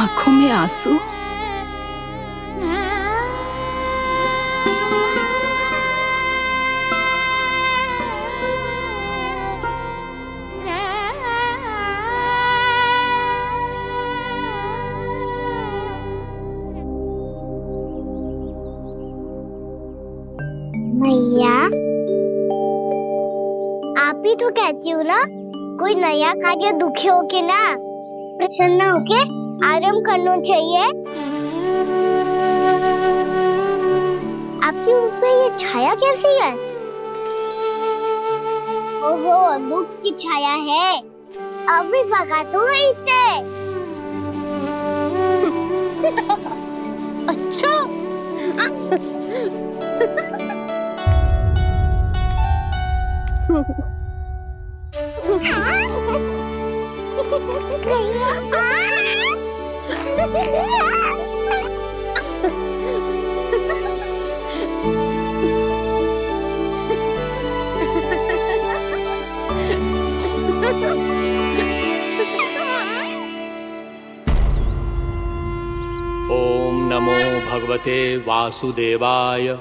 आंखों में आंसू। मैया, आप ही तो कहती हो ना, कोई नया कार्य दुखी होके ना प्रसन्न होके आराम करना चाहिए। आपकी मुख पे ये छाया कैसी है? ओहो, दुख की छाया है। अभी भगा दूं इसे। अच्छा। ओम नमो भगवते वासुदेवाय।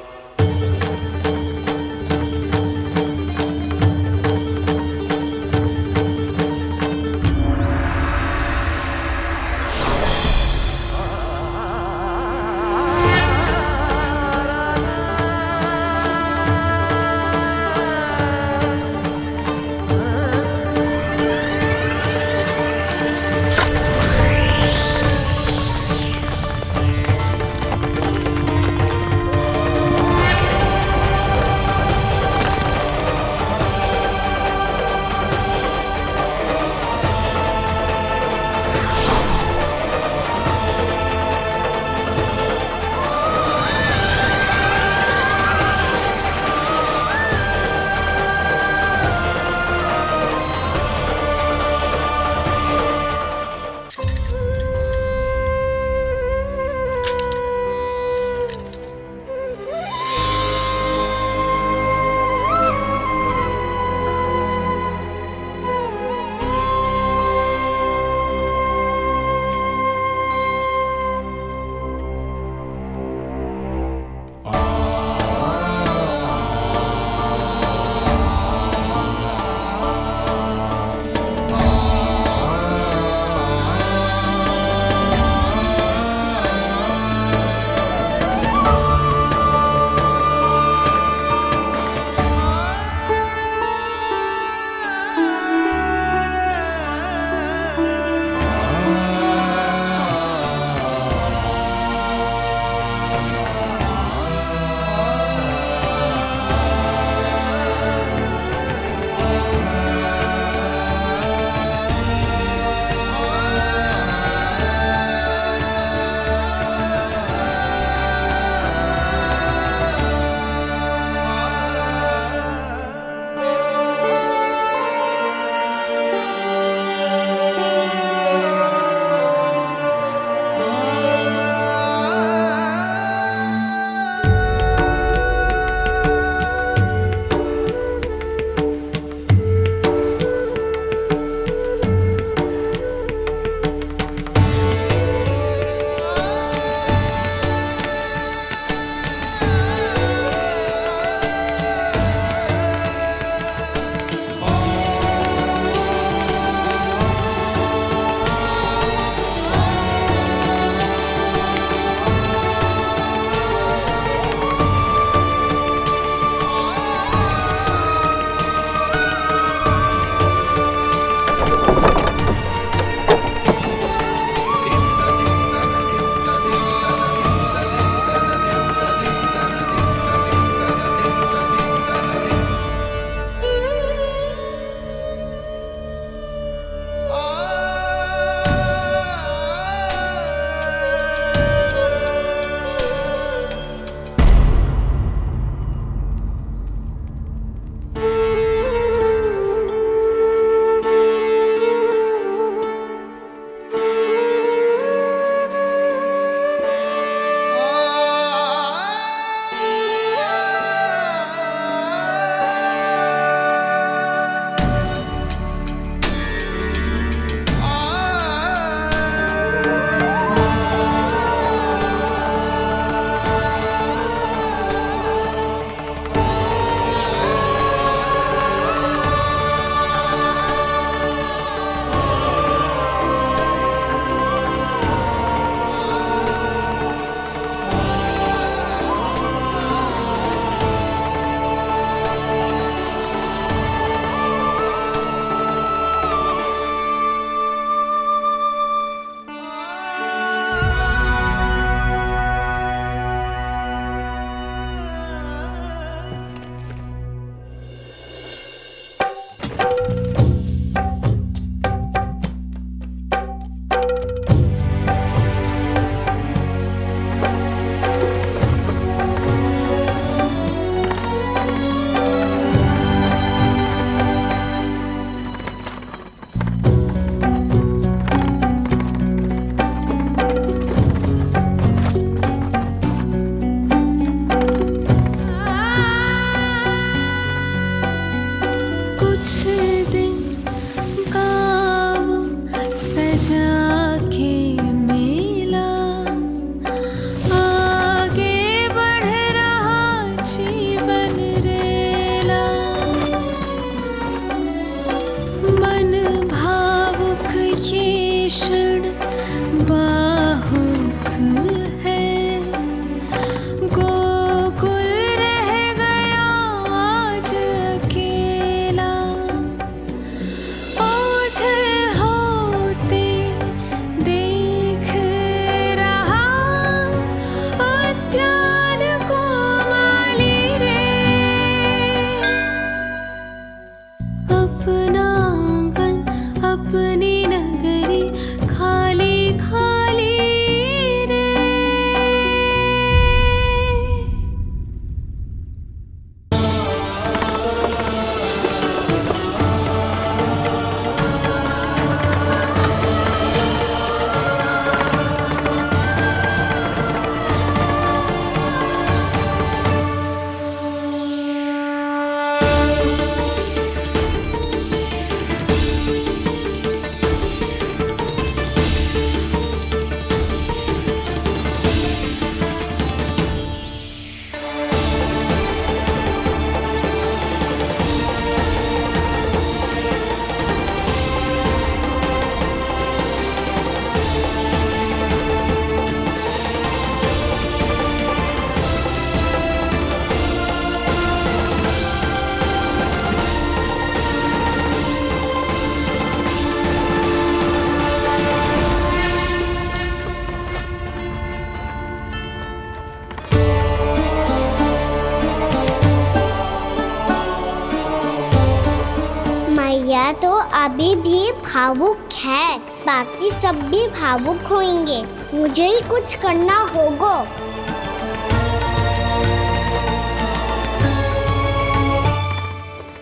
तो अभी भी भावुक है, बाकी सब भी भावुक होंगे। मुझे ही कुछ करना होगा।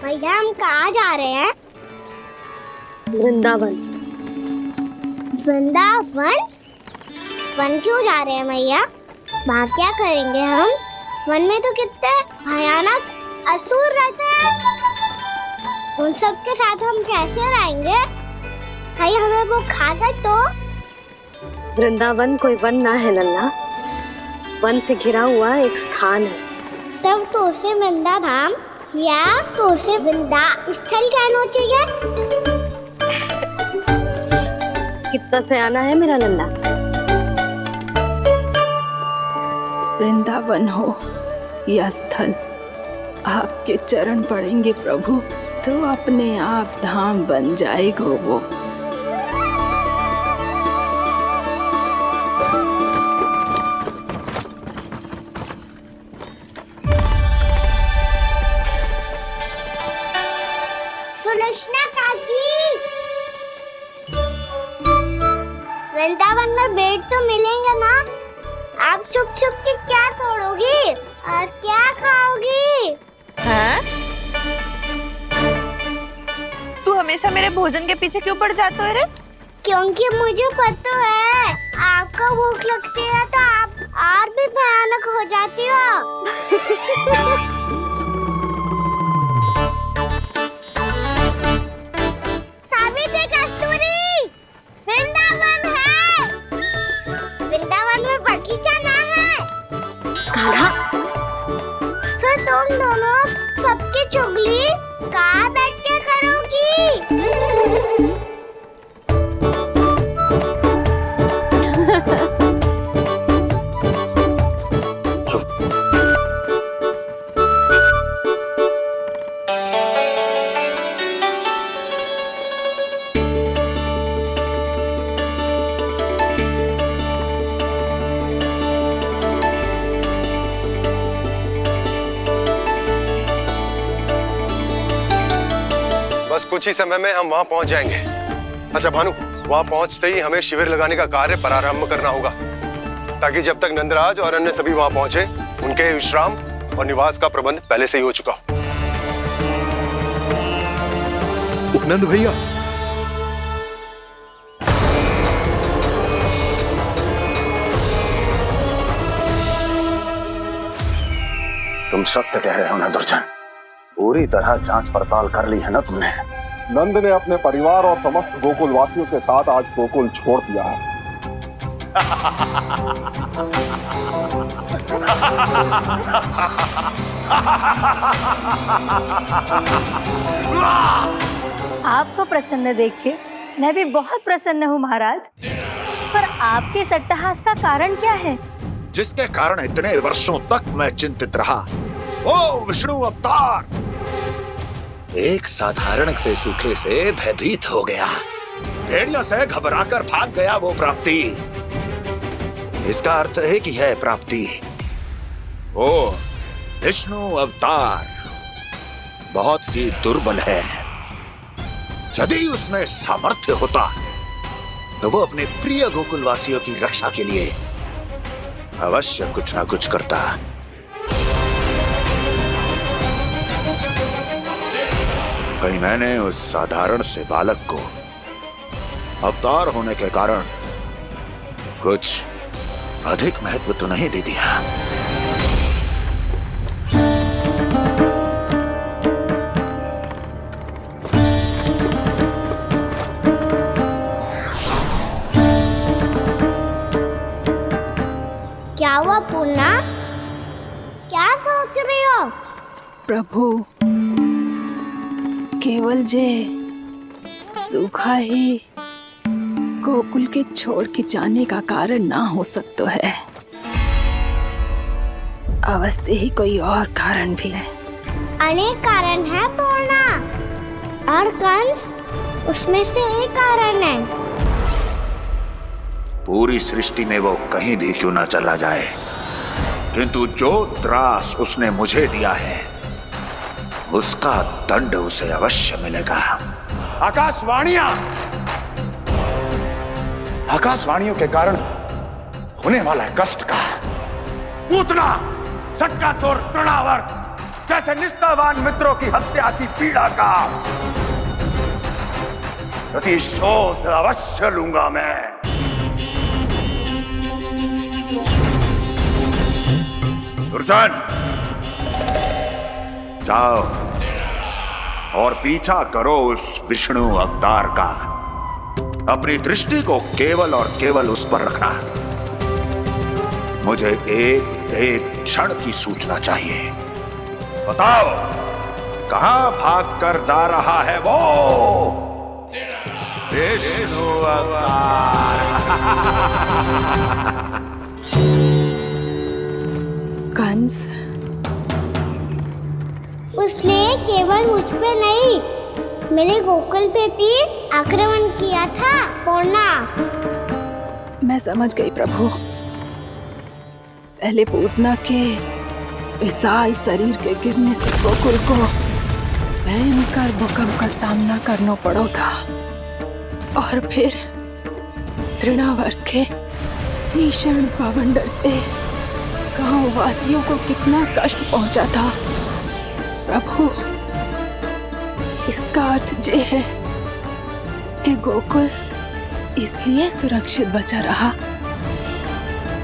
भैया हम कहाँ जा रहे हैं? वृंदावन। वृंदावन? वन क्यों जा रहे हैं भैया? वहाँ क्या करेंगे हम? वन में तो कितने भयानक असुर रहते हैं। उन सब के साथ हम कैसे रहेंगे? भाई हमें वो खा गए तो? वृंदावन कोई वन ना है लल्ला, वन से घिरा हुआ एक स्थान है। तब तो उसे वृंदा धाम या तो उसे वृंदा स्थल कहना चाहिए। कितना सयाना है मेरा लल्ला। वृंदावन हो या स्थल, आपके चरण पड़ेंगे प्रभु तो अपने आप धाम बन जाएगा वो। सुलक्षणा काकी, वृंदावन में बेड तो मिलेंगे ना? आप छुप छुप के क्या तोड़ोगी और क्या खाओगी? हाँ? तू हमेशा मेरे भोजन के पीछे क्यों पड़ जाता है रे? क्योंकि मुझे पता है आपको भूख लगती है तो आप और भी भयानक हो जाती हो। सावित्री, कस्तूरी, वृंदावन है। वृंदावन में बगीचा ना है। कान्हा, फिर तुम दोनों सबकी चुगली कहाँ बैठ के करोगी? बस कुछ ही समय में हम वहां पहुंच जाएंगे। अच्छा भानु, वहां पहुंचते ही हमें शिविर लगाने का कार्य प्रारंभ करना होगा, ताकि जब तक नंदराज और अन्य सभी वहां पहुंचे उनके विश्राम और निवास का प्रबंध पहले से ही हो चुका हो। नंद भैया, तुम सत्य कह रहे हो ना दुर्जन, पूरी तरह जांच पड़ताल कर ली है ना तुमने? नंद ने अपने परिवार और समस्त गोकुल वासियों के साथ आज गोकुल छोड़ दिया है। आपको प्रसन्न देख के मैं भी बहुत प्रसन्न हूँ महाराज। पर आपके इस अट्टहास का कारण क्या है? जिसके कारण इतने वर्षों तक मैं चिंतित रहा। ओ विष्णु अवतार, एक साधारण से सूखे से भयभीत हो गया, भेड़ियों से घबराकर भाग गया वो प्राप्ति। इसका अर्थ है कि यह प्राप्ति वो विष्णु अवतार बहुत ही दुर्बल है। यदि उसमें सामर्थ्य होता तो वो अपने प्रिय गोकुलवासियों की रक्षा के लिए अवश्य कुछ ना कुछ करता। कहीं मैंने उस साधारण से बालक को अवतार होने के कारण कुछ अधिक महत्व तो नहीं दे दिया? क्या हुआ पूर्णा? क्या सोच रही हो? प्रभु, केवल जे सूखा ही गोकुल के छोड़ के जाने का कारण ना हो सकता है, अवश्य ही कोई और कारण भी है। अनेक कारण है पूर्णा, और कंस उसमें से एक कारण है। पूरी सृष्टि में वो कहीं भी क्यों ना चला जाए, किंतु जो त्रास उसने मुझे दिया है उसका दंड उसे अवश्य मिलेगा। आकाशवाणियों के कारण होने वाला है कष्ट का, पूतना सटका चोर तृणावर्त जैसे निष्ठावान मित्रों की हत्या की पीड़ा का प्रतिशोध अवश्य लूंगा मैं। दुर्जन, जाओ और पीछा करो उस विष्णु अवतार का। अपनी दृष्टि को केवल और केवल उस पर रखना। मुझे एक एक क्षण की सूचना चाहिए। बताओ, कहां भागकर जा रहा है वो विष्णु अवतार? कंस, उसने केवल मुझ पे नहीं, मेरे गोकुल पे भी आक्रमण किया था पूर्णा। मैं समझ गई प्रभु। पहले पूतना के विशाल शरीर के गिरने से गोकुल को भयंकर भूकंप का सामना करना पड़ा था, और फिर तृणावर्त के भीषण पावंडर से गांव वासियों को कितना कष्ट पहुंचा था। प्रभु, इसका अर्थ ये है कि गोकुल इसलिए सुरक्षित बचा रहा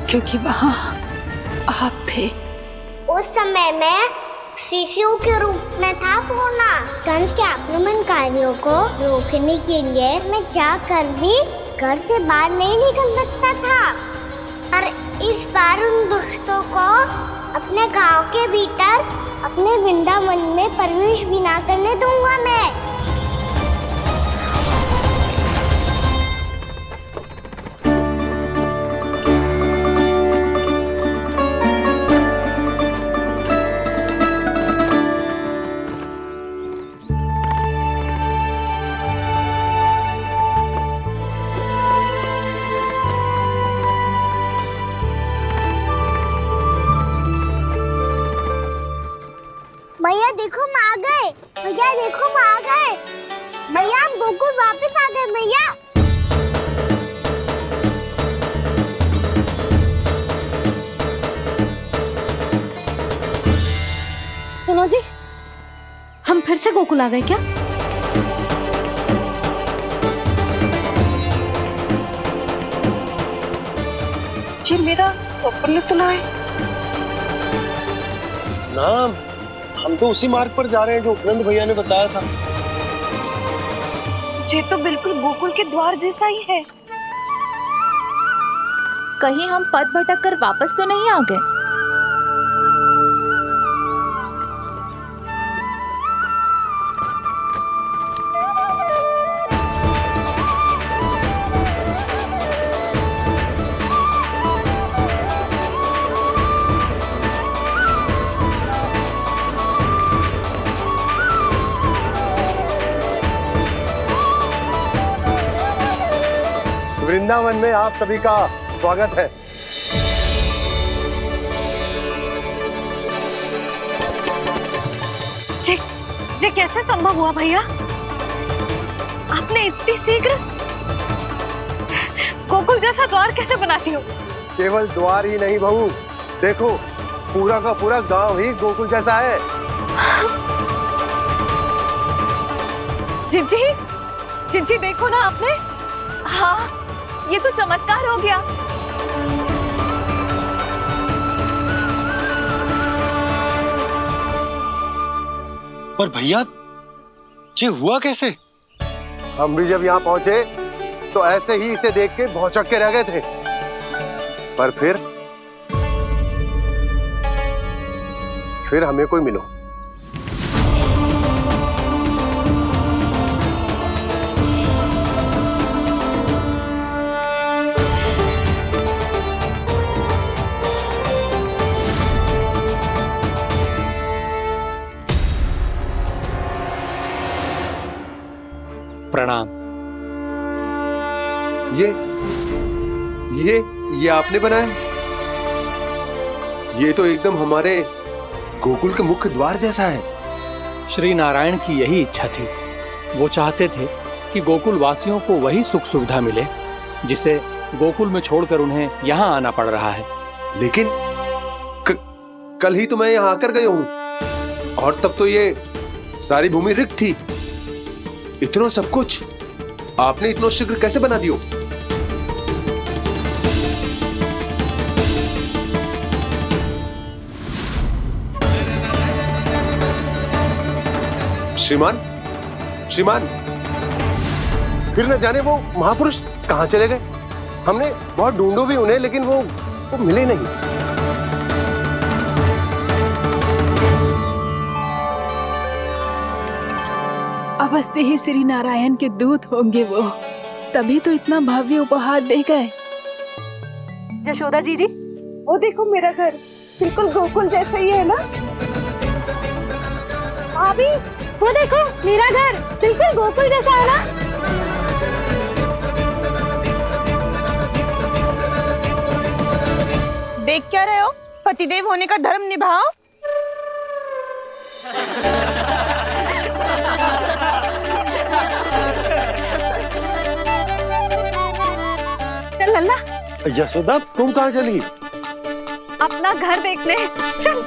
क्योंकि वहां आप थे। उस समय मैं शिशु के रूप में था पूर्णा। कंस के आक्रमणकारियों को रोकने के लिए मैं जाकर भी घर से बाहर नहीं निकल सकता था, और इस बार उन दुष्टों को अपने गांव के भीतर, अपने वृंदावन में प्रवेश भी ना करने दूंगा मैं। भैया देखो हम आ गए, भैया देखो हम आ गए, भैया हम गोकुल वापस आ गए भैया। सुनो जी, हम फिर से गोकुल आ गए क्या? जी मेरा चप्पल तो लाए। नाम, हम तो उसी मार्ग पर जा रहे हैं जो उपनंद भैया ने बताया था। ये तो बिल्कुल गोकुल के द्वार जैसा ही है। कहीं हम पथ भटक कर वापस तो नहीं आ गए? वृंदावन में आप सभी का स्वागत है। ये कैसे संभव हुआ भैया? आपने इतनी शीघ्र गोकुल जैसा द्वार कैसे बनाती हो? केवल द्वार ही नहीं बहू, देखो पूरा का पूरा गांव ही गोकुल जैसा है। जिज्जी देखो ना आपने। हाँ, ये तो चमत्कार हो गया। पर भैया, ये हुआ कैसे? हम भी जब यहाँ पहुंचे तो ऐसे ही इसे देख के भौचक के रह गए थे, पर फिर हमें कोई मिलो। प्रणाम। ये आपने बनाया? ये तो एकदम हमारे गोकुल के मुख्य द्वार जैसा है। श्री नारायण की यही इच्छा थी। वो चाहते थे ताकि गोकुल वासियों को वही सुख सुविधा मिले जिसे गोकुल में छोड़कर उन्हें यहाँ आना पड़ रहा है। लेकिन कल ही तो मैं यहाँ आकर गया हूँ और तब तो ये सारी भूमि रिक्त थी। इतना सब कुछ आपने इतना शीघ्र कैसे बना दियो? श्रीमान, श्रीमान, फिर न जाने वो महापुरुष कहाँ चले गए। हमने बहुत ढूंढो भी उन्हें, लेकिन वो मिले नहीं। अवश्य ही श्री नारायण के दूत होंगे वो, तभी तो इतना भव्य उपहार दे गए। यशोदा जी, वो देखो मेरा घर बिल्कुल गोकुल जैसा ही है ना। भाभी, वो देखो मेरा घर बिल्कुल गोकुल जैसा है ना। देख क्या रहे हो? पतिदेव होने का धर्म निभाओ। चल लल्ला। यशोदा, तुम कहाँ चली? अपना घर देखने चल।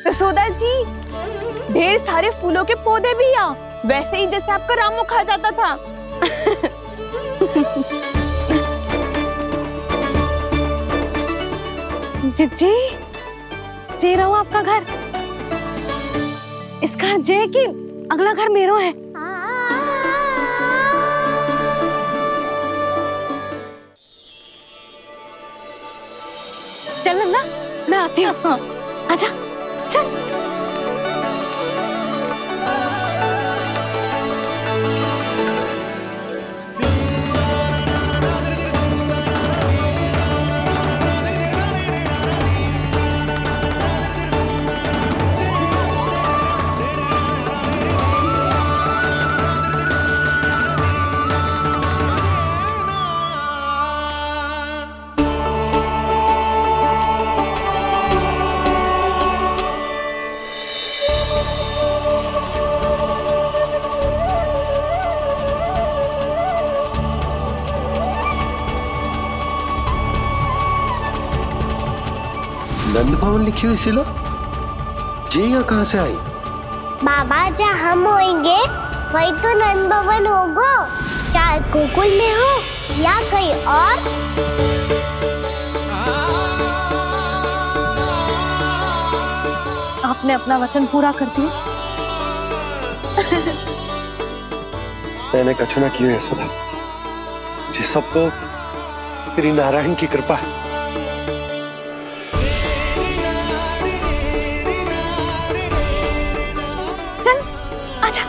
यशोदा जी, ढेर सारे फूलों के पौधे भी यहाँ, वैसे ही जैसे आपका रामू खा जाता था। जिज्जी, जे रहो आपका घर। इस घर जे की अगला घर मेरो है। चल नन्ना, मैं आती हूँ। आजा, चल। नंद भवन लिखी हुई सिलो, जी यहाँ कहाँ से आई? बाबा, जहाँ हम होंगे वही तो नंद भवन होगा, चाहे गोकुल में हो या कहीं और। आपने अपना वचन पूरा कर दिया। मैंने कछु ना किया यशोदा जी, सब तो श्री नारायण की कृपा है। चल, आजा।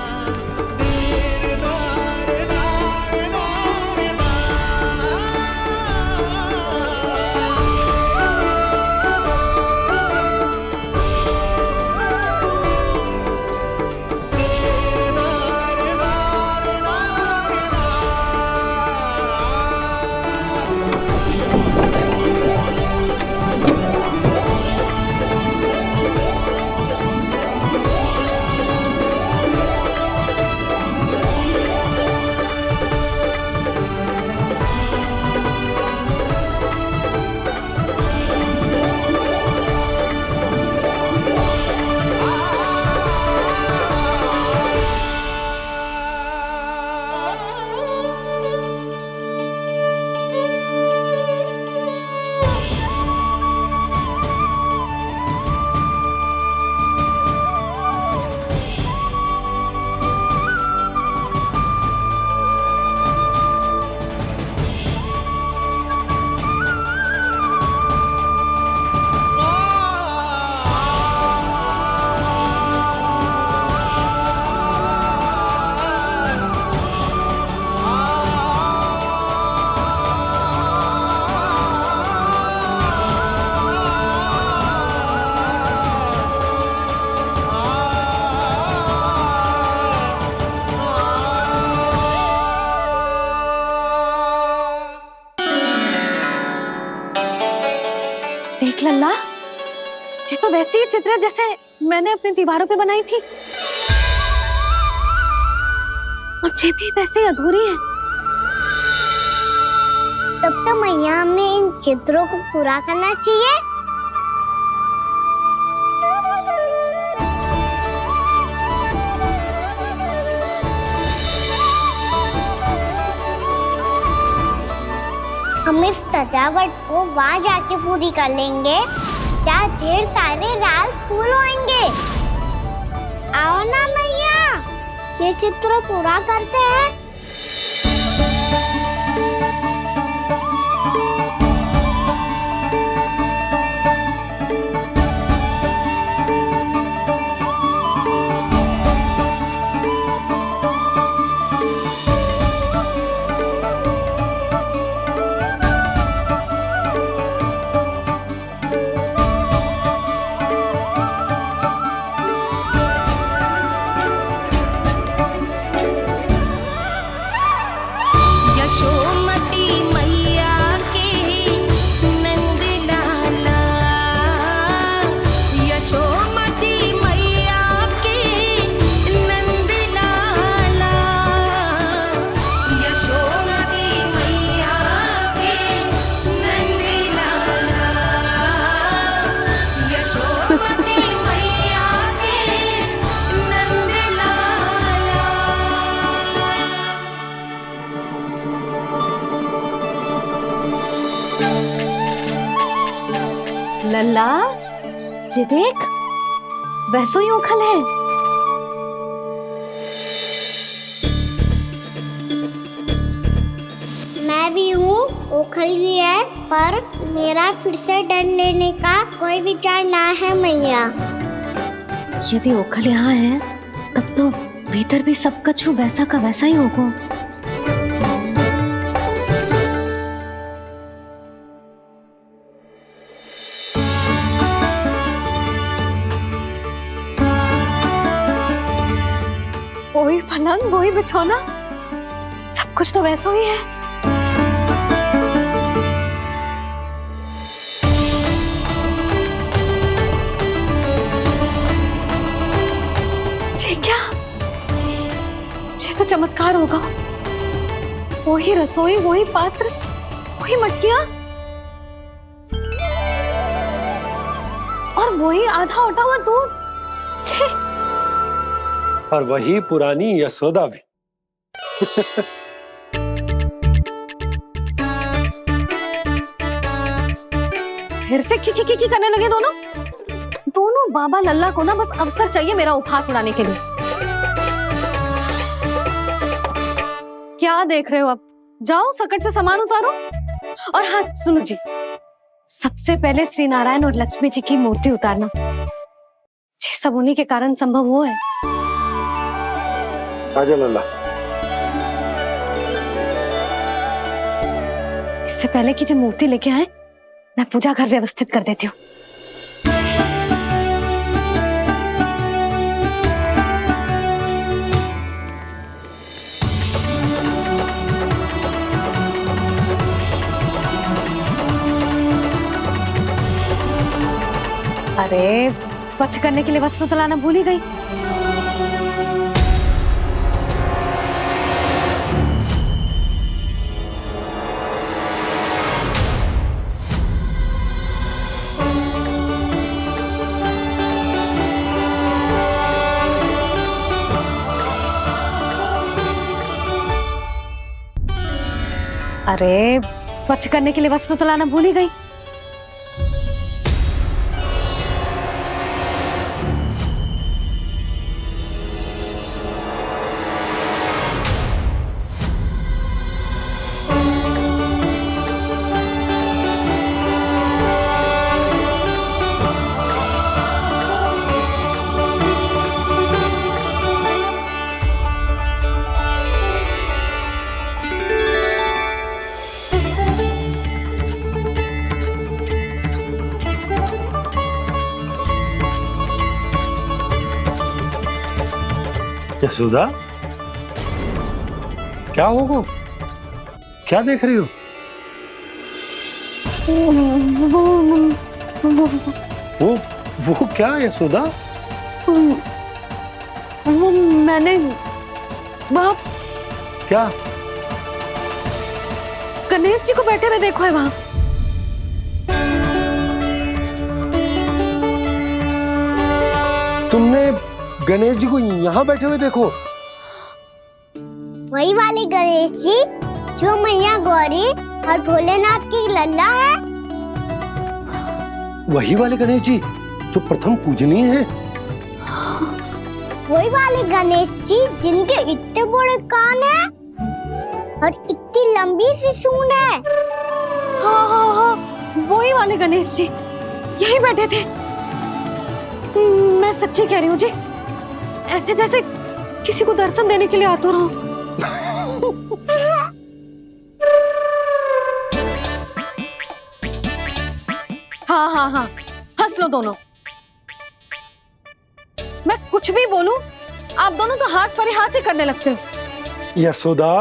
देख लल्ला, ये तो वैसी ही चित्र है जैसे मैंने अपने दीवारों पे बनाई थी, और ये भी वैसे ही अधूरी है। तब तो मैया हमें इन चित्रों को पूरा करना चाहिए। हम इस सजावट को वहाँ जाके पूरी कर लेंगे जहाँ ढेर सारे लाल फूल होंगे। आओ ना मैया, ये चित्र पूरा करते हैं। लल्ला, ये देख, वैसो ही उखल है। मैं भी हूँ, ओखल भी है, पर मेरा फिर से डर लेने का कोई विचार ना है मैया। यदि ओखल यहाँ है, तब तो भीतर भी सब कछु वैसा का वैसा ही होगा। वही पलंग, वही बिछौना, सब कुछ तो वैसा ही है। ये क्या? ये तो चमत्कार होगा। वही रसोई, वही पात्र, वही मटकियां, और वही आधा उटा हुआ दूध। छे! और वही पुरानी यशोदा भी। फिर से की करने लगे दोनों। दोनों बाबा लल्ला को ना बस अवसर चाहिए मेरा उपहास उड़ाने के लिए। क्या देख रहे हो? अब जाओ, सकट से सामान उतारो। और हाँ सुनो जी, सबसे पहले श्री नारायण और लक्ष्मी जी की मूर्ति उतारना। ये सब उन्हीं के कारण संभव हुआ है। आजा लल्ला। इससे पहले कि जो मूर्ति लेके आए, मैं पूजा घर व्यवस्थित कर देती हूँ। अरे, स्वच्छ करने के लिए वस्त्र तो लाना भूल ही गई। अरे, स्वच्छ करने के लिए वस्त्र तो लाना भूल ही गई। यशोदा, क्या होगा? क्या देख रही हो? वो क्या यशोदा? वो मैंने वहाँ क्या? गणेश जी को बैठे हुए देखो है वहाँ। तुमने गणेश जी को यहाँ बैठे हुए देखो? वही वाले गणेश जी जो मैया गौरी और भोलेनाथ की लल्ला है। वही वाले गणेश जी जो प्रथम पूजनीय हैं? वही वाले गणेश जी जिनके इतने बड़े कान हैं और इतनी लंबी सी सूंड है। हाँ हाँ हाँ, वही वाले गणेश जी यही बैठे थे। मैं सच्ची कह रही हूँ जी, ऐसे जैसे किसी को दर्शन देने के लिए आतुर हूँ। हाँ हाँ हाँ, हंस लो दोनों। मैं कुछ भी बोलूं, आप दोनों तो हाथ परिहास ही करने लगते हो। यशोदा,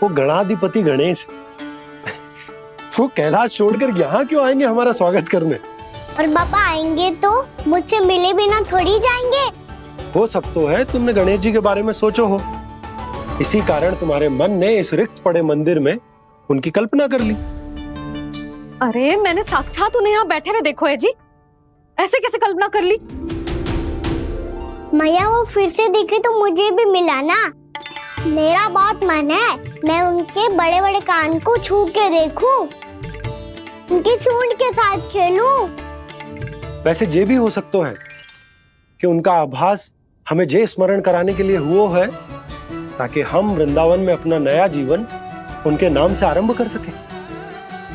वो गणाधिपति गणेश वो कैलाश छोड़कर यहाँ क्यों आएंगे हमारा स्वागत करने? और पापा आएंगे तो मुझसे मिले बिना थोड़ी जाएंगे। हो सकता है तुमने गणेश जी के बारे में सोचो हो, इसी कारण तुम्हारे मन ने इस रिक्त पड़े मंदिर में उनकी कल्पना कर ली। अरे मैंने साक्षात उन्हें यहाँ बैठे हुए देखो है जी, ऐसे कैसे कल्पना कर ली? मैया वो फिर से दिखे तो मुझे भी मिला ना। मेरा बहुत मन है मैं उनके बड़े बड़े कान को छू के देखूं, उनकी सूंड के साथ खेलूं। वैसे ये भी हो सकता है कि उनका आभास हमें जे स्मरण कराने के लिए हुआ है ताकि हम वृंदावन में अपना नया जीवन उनके नाम से आरंभ कर सके।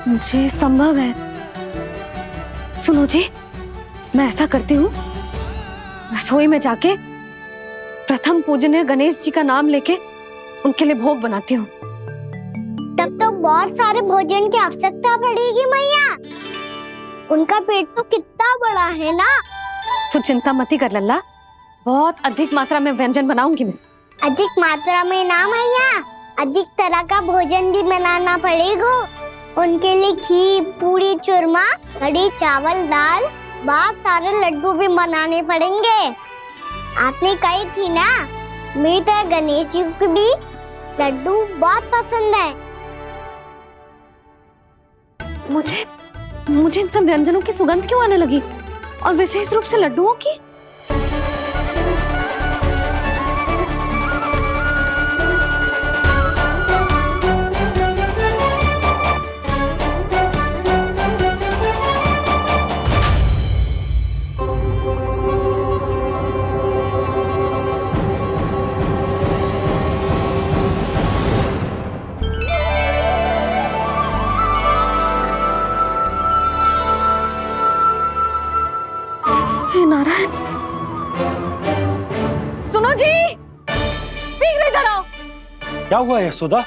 जी संभव है। सुनो जी, मैं ऐसा करती हूँ, रसोई में जाके प्रथम पूजनीय गणेश जी का नाम लेके उनके लिए भोग बनाती हूँ। तब तो बहुत सारे भोजन की आवश्यकता पड़ेगी मैया। उनका पेट तो कितना बड़ा है ना। तू चिंता मत ही कर लल्ला, बहुत अधिक मात्रा में व्यंजन बनाऊंगी मैं। अधिक मात्रा में ना मैया, अधिक तरह का भोजन भी बनाना पड़ेगा। उनके लिए खीर, पूरी, चूरमा, कढ़ी, चावल, दाल, बहुत सारे लड्डू भी बनाने पड़ेंगे। आपने कही थी ना, मेरी तरह गणेश जी को भी लड्डू बहुत पसंद है। मुझे इन सब व्यंजनों की सुगंध क्यों आने लगी, और विशेष रूप से लड्डुओं की? नारायण, सुनो जी, शीघ्र इधर आओ। क्या हुआ यशोदा?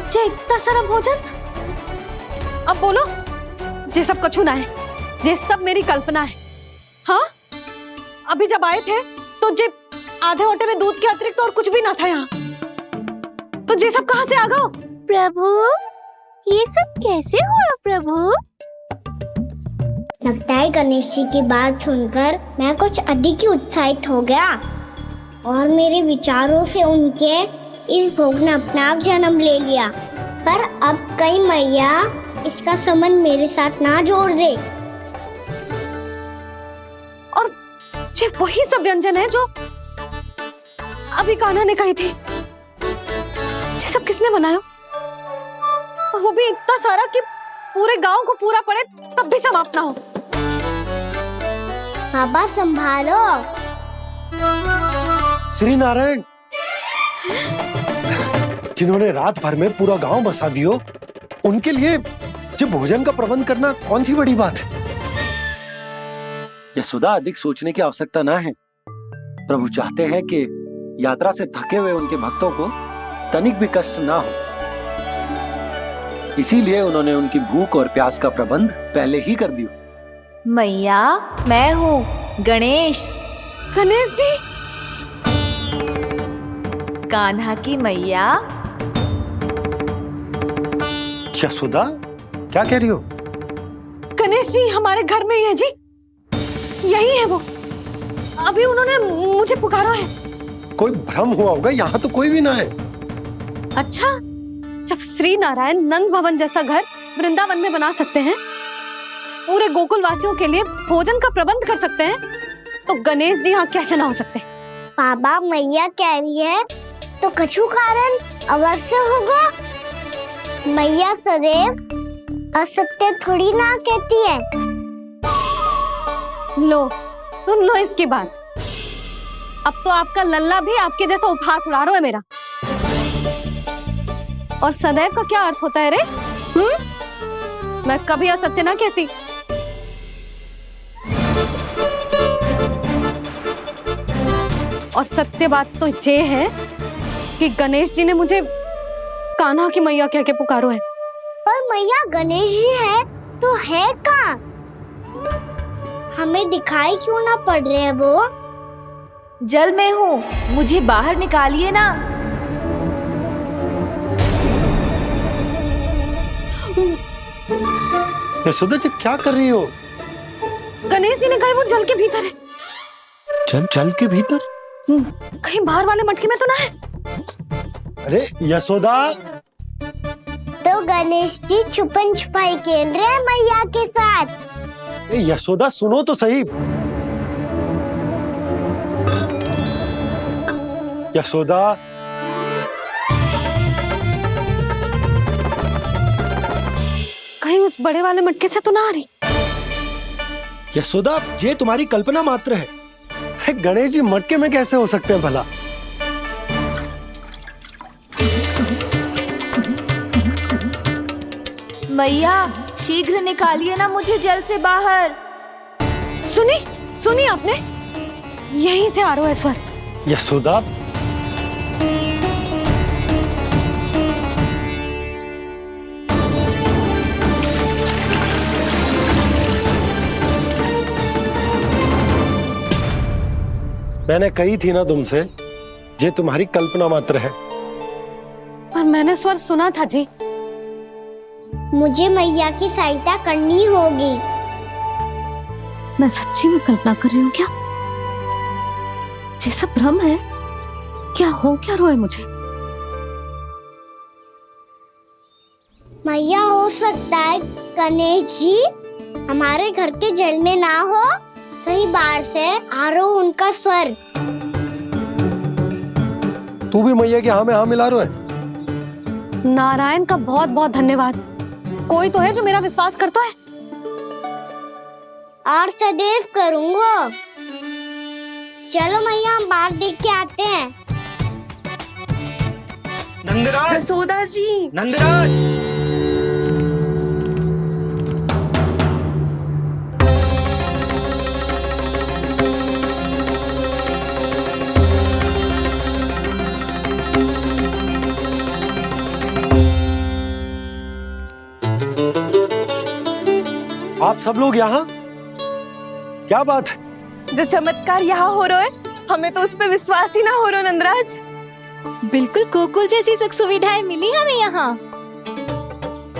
जे इतना सारा भोजन, अब बोलो, जे सब कछु ना है, जे सब मेरी कल्पना है। हाँ, अभी जब आए थे तो जे आधे ओटे में दूध के अतिरिक्त और कुछ भी ना था यहाँ, तो जे सब कहाँ से आ गए? प्रभु, ये सब कैसे हुआ प्रभु? लगता है गणेश जी की बात सुनकर मैं कुछ अधिक ही उत्साहित हो गया और मेरे विचारों से उनके इस भोग ने अपना आप जन्म ले लिया। पर अब कई मैया इसका संबंध मेरे साथ ना जोड़ दे। ये वही सब व्यंजन है जो अभी कान्हा ने कही थी। ये सब किसने बनाया? और वो भी इतना सारा कि पूरे गांव को पूरा पड़े तब भी समाप्त ना हो। बाबा संभालो। श्री नारायण, जिन्होंने रात भर में पूरा गांव बसा दियो, उनके लिए जो भोजन का प्रबंध करना कौन सी बड़ी बात है? यशोदा, अधिक सोचने की आवश्यकता ना है। प्रभु चाहते हैं कि यात्रा से थके हुए उनके भक्तों को तनिक भी कष्ट ना हो। इसीलिए उन्होंने उनकी भूख और प्यास का प्रबंध पहले ही कर दिया। मैया, मैं हूँ गणेश। गणेश जी, कान्हा की मैया। यशोदा, क्या कह रही हो? गणेश जी हमारे घर में ही है जी, यही है वो। अभी उन्होंने मुझे पुकारा है। कोई भ्रम हुआ होगा, यहाँ तो कोई भी ना है। अच्छा, जब श्री नारायण नंद भवन जैसा घर वृंदावन में बना सकते हैं, पूरे गोकुल वासियों के लिए भोजन का प्रबंध कर सकते हैं, तो गणेश जी यहाँ कैसे ना हो सकते? बाबा, मैया कह रही है तो कछु कारण अवश्य होगा। मैया सदैव असत्य थोड़ी ना कहती है। लो, सुन लो इसकी बात। अब तो आपका लल्ला भी आपके जैसा उपहास उड़ा रहा है मेरा। और सदैव का क्या अर्थ होता है रे? मैं कभी असत्य ना कहती। और सत्य बात तो ये है कि गणेश जी ने मुझे कान्हा की मैया कह के पुकारो है। पर मैया गणेश जी है तो है कहाँ? हमें दिखाई क्यों ना पड़ रहे हैं वो? जल में हूँ, मुझे बाहर निकालिए ना। यशोदा जी, क्या कर रही हो? गणेश जी ने कहा वो जल के भीतर है। जल के भीतर? कहीं बाहर वाले मटके में तो ना है? अरे यशोदा! तो गणेश जी छुपन छुपाई खेल रहे हैं मैया के साथ। यशोदा, सुनो तो सही। यशोदा, कहीं उस बड़े वाले मटके से तो ना आ रही? यशोदा, ये तुम्हारी कल्पना मात्र है। गणेश जी मटके में कैसे हो सकते हैं भला? मैया, शीघ्र निकालिए ना मुझे जल से बाहर। सुनी आपने? यहीं से आ रहा है स्वर। यशोदा, मैंने कही थी ना तुमसे, ये तुम्हारी कल्पना मात्र है। पर मैंने स्वर सुना था जी। मुझे मैया की सहायता करनी होगी। मैं सच्ची में कल्पना कर रही हूँ क्या? ये सब भ्रम है क्या? हो क्या रहा है मुझे? मैया, हो सकता है गणेश जी हमारे घर के जल में ना हो, कहीं बाहर से आ रहा हो उनका स्वर। तू भी मैया के हाँ में हाँ मिला रहा है। नारायण का बहुत बहुत धन्यवाद। कोई तो है जो मेरा विश्वास करता है। और सदैव करूंगा। चलो मैया, हम बाहर देख के आते हैं। नंदराज, जसोदा जी, नंदराज! आप सब लोग यहाँ? क्या बात है? जो चमत्कार यहाँ हो रहा है, हमें तो उस पे विश्वास ही ना हो रहा नंदराज। बिल्कुल गोकुल जैसी सुख सुविधाएं मिली हमें यहाँ।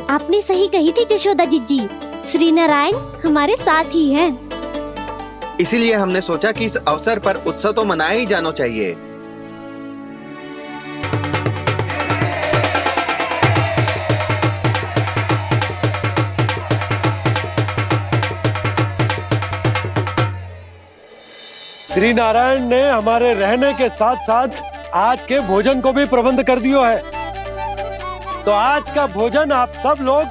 आपने सही कही थी जशोदा जीजी, श्री नारायण हमारे साथ ही हैं। इसीलिए हमने सोचा कि इस अवसर पर उत्सव तो मनाया ही जाना चाहिए। श्री नारायण ने हमारे रहने के साथ साथ आज के भोजन को भी प्रबंध कर दियो है। तो आज का भोजन आप सब लोग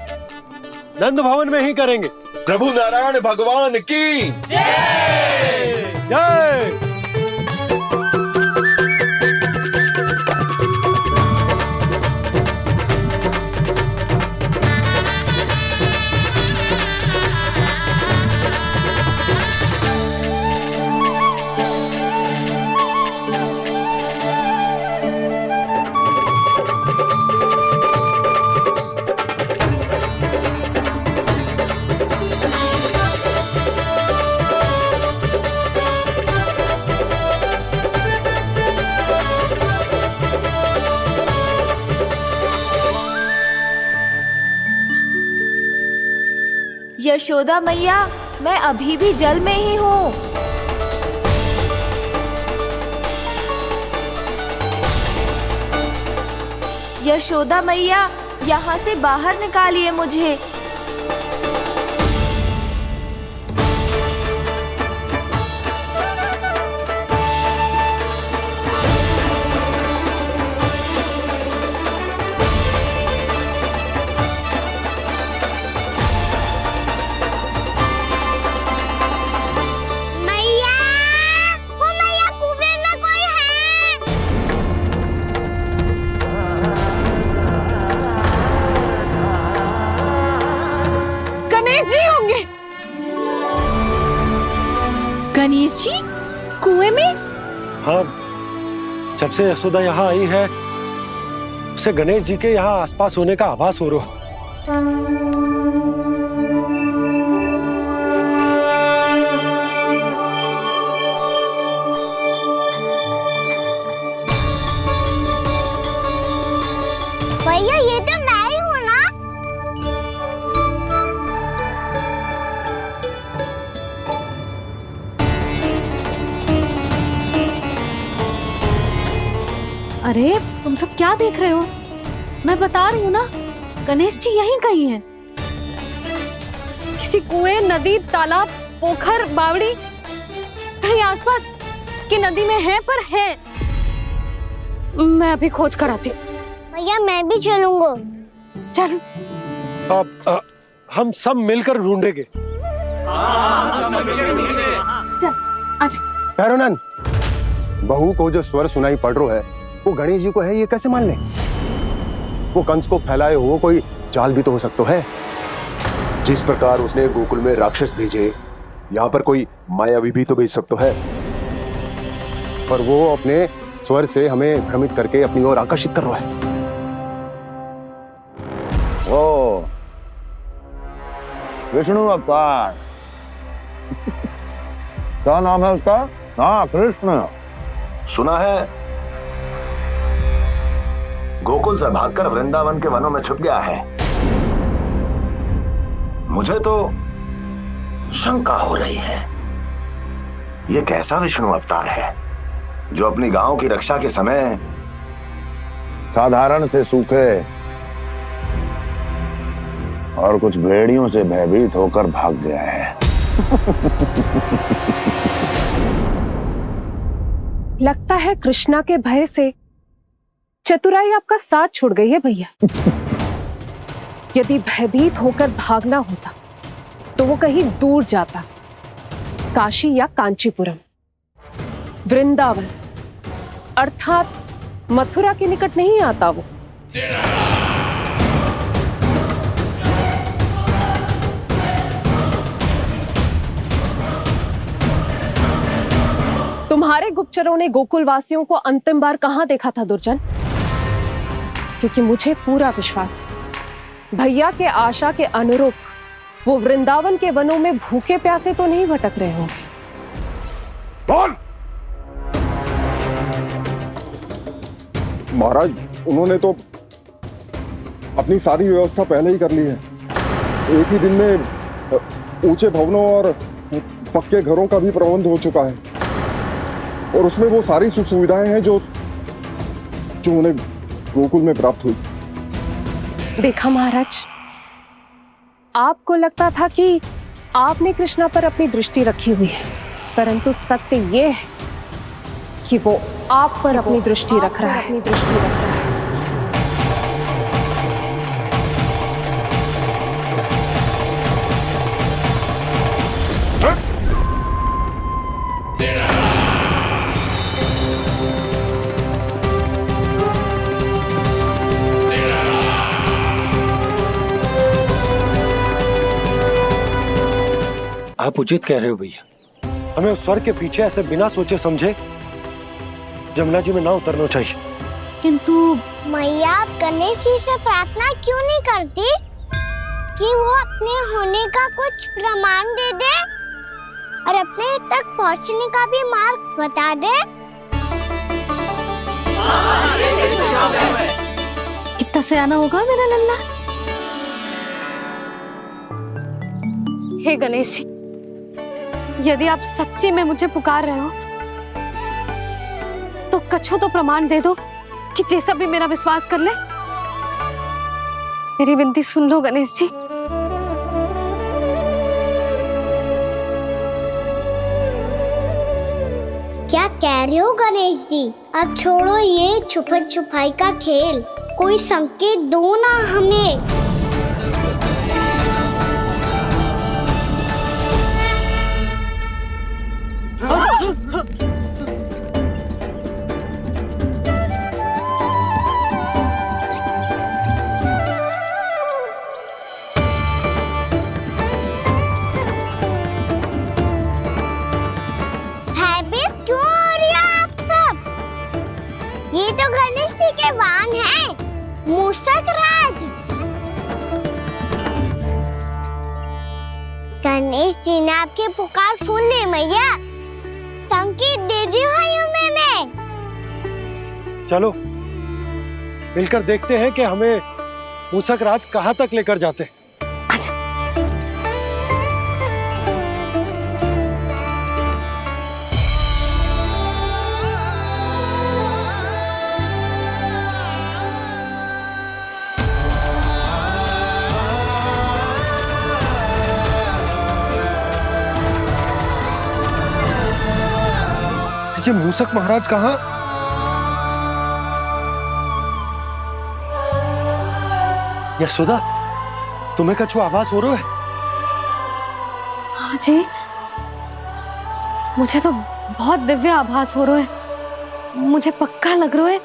नंद भवन में ही करेंगे। प्रभु नारायण भगवान की जय जय। यशोदा मैया, मैं अभी भी जल में ही हूँ। यशोदा मैया, यहाँ से बाहर निकालिए मुझे। मैया, वो मैया कुएं में कोई है। गणेश जी होंगे। गणेश जी कुएं में? हाँ, जब से यशोदा यहाँ आई है उसे गणेश जी के यहाँ आसपास होने का आभास हो रहा है। भैया ये तो मैं ही हूँ ना। अरे तुम सब क्या देख रहे हो? मैं बता रही हूँ ना, गणेश जी यहीं कहीं हैं। किसी कुएं, नदी, तालाब, पोखर, बावड़ी, कहीं आसपास की नदी में है, पर है। मैं अभी खोज कर आती हूँ। भैया मैं भी चलूंगा। चल। अब हम सब मिलकर ढूंढेंगे। चल, आजा। भैरवनंद, बहू को जो स्वर सुनाई पड़ रहा है वो गणेश जी को है, ये कैसे मान ले? वो कंस को फैलाए हुए कोई जाल भी तो हो सकता है। जिस प्रकार उसने गोकुल में राक्षस भेजे, यहाँ पर कोई मायावी भी तो भेज सकता है। और वो अपने स्वर से हमें भ्रमित करके अपनी ओर आकर्षित कर रहा है। ओ विष्णु अवतार। क्या नाम है उसका? हाँ, कृष्ण। सुना है गोकुल से भागकर वृंदावन के वनों में छुप गया है। मुझे तो शंका हो रही है, ये कैसा विष्णु अवतार है जो अपनी गांव की रक्षा के समय साधारण से सूखे और कुछ भेड़ियों से भयभीत होकर भाग गया है। लगता है कृष्णा के भय से चतुराई आपका साथ छोड़ गई है भैया। यदि भयभीत होकर भागना होता तो वो कहीं दूर जाता, काशी या कांचीपुरम, वृंदावन अर्थात मथुरा के निकट नहीं आता वो। तुम्हारे गुप्तचरों ने गोकुल वासियों को अंतिम बार कहां देखा था दुर्जन? क्योंकि मुझे पूरा विश्वास है भैया के आशा के अनुरूप वो वृंदावन के वनों में भूखे प्यासे तो नहीं भटक रहे होंगे। कौन? महाराज, उन्होंने तो अपनी सारी व्यवस्था पहले ही कर ली है। एक ही दिन में ऊंचे भवनों और पक्के घरों का भी प्रबंध हो चुका है, और उसमें वो सारी सुख सुविधाएं हैं जो उन्हें गोकुल में प्राप्त हुई। देखा महाराज, आपको लगता था कि आपने कृष्णा पर अपनी दृष्टि रखी हुई है, परंतु सत्य ये है कि वो आप पर अपनी दृष्टि रख रहा है। आप उचित कह रहे हो भैया, हमें उस स्वर के पीछे ऐसे बिना सोचे समझे जमुना जी में ना उतरना चाहिए। किंतु मैया, आप गणेश जी से प्रार्थना क्यों नहीं करती कि वो अपने होने का कुछ प्रमाण दे दे और अपने तक पहुंचने का भी मार्ग बता दे? कितना सयाना होगा मेरा लल्ला। हे गणेश जी, यदि आप सच्ची में मुझे पुकार रहे हो तो कछु तो प्रमाण दे दो कि जैसा भी मेरा विश्वास कर ले। मेरी विनती सुन लो गणेश जी। क्या कह रहे हो गणेश जी? अब छोड़ो ये छुपन छुपाई का खेल, कोई संकेत दो ना हमें। भयभीत क्यों हो रही हो आप सब? ये तो गणेश जी के वाहन हैं, मूषक राज। गणेश जी ने आपकी पुकार सुन ली मैया, संकेत दे दी भाइयों मैंने। चलो मिलकर देखते हैं कि हमें मूषक राज कहाँ तक लेकर जाते हैं। ये मूषक महाराज कहाँ? यशोदा, तुम्हें कछु आभास हो रहा है? हाँ जी, मुझे तो बहुत दिव्य आभास हो रहा है। मुझे पक्का लग रहा है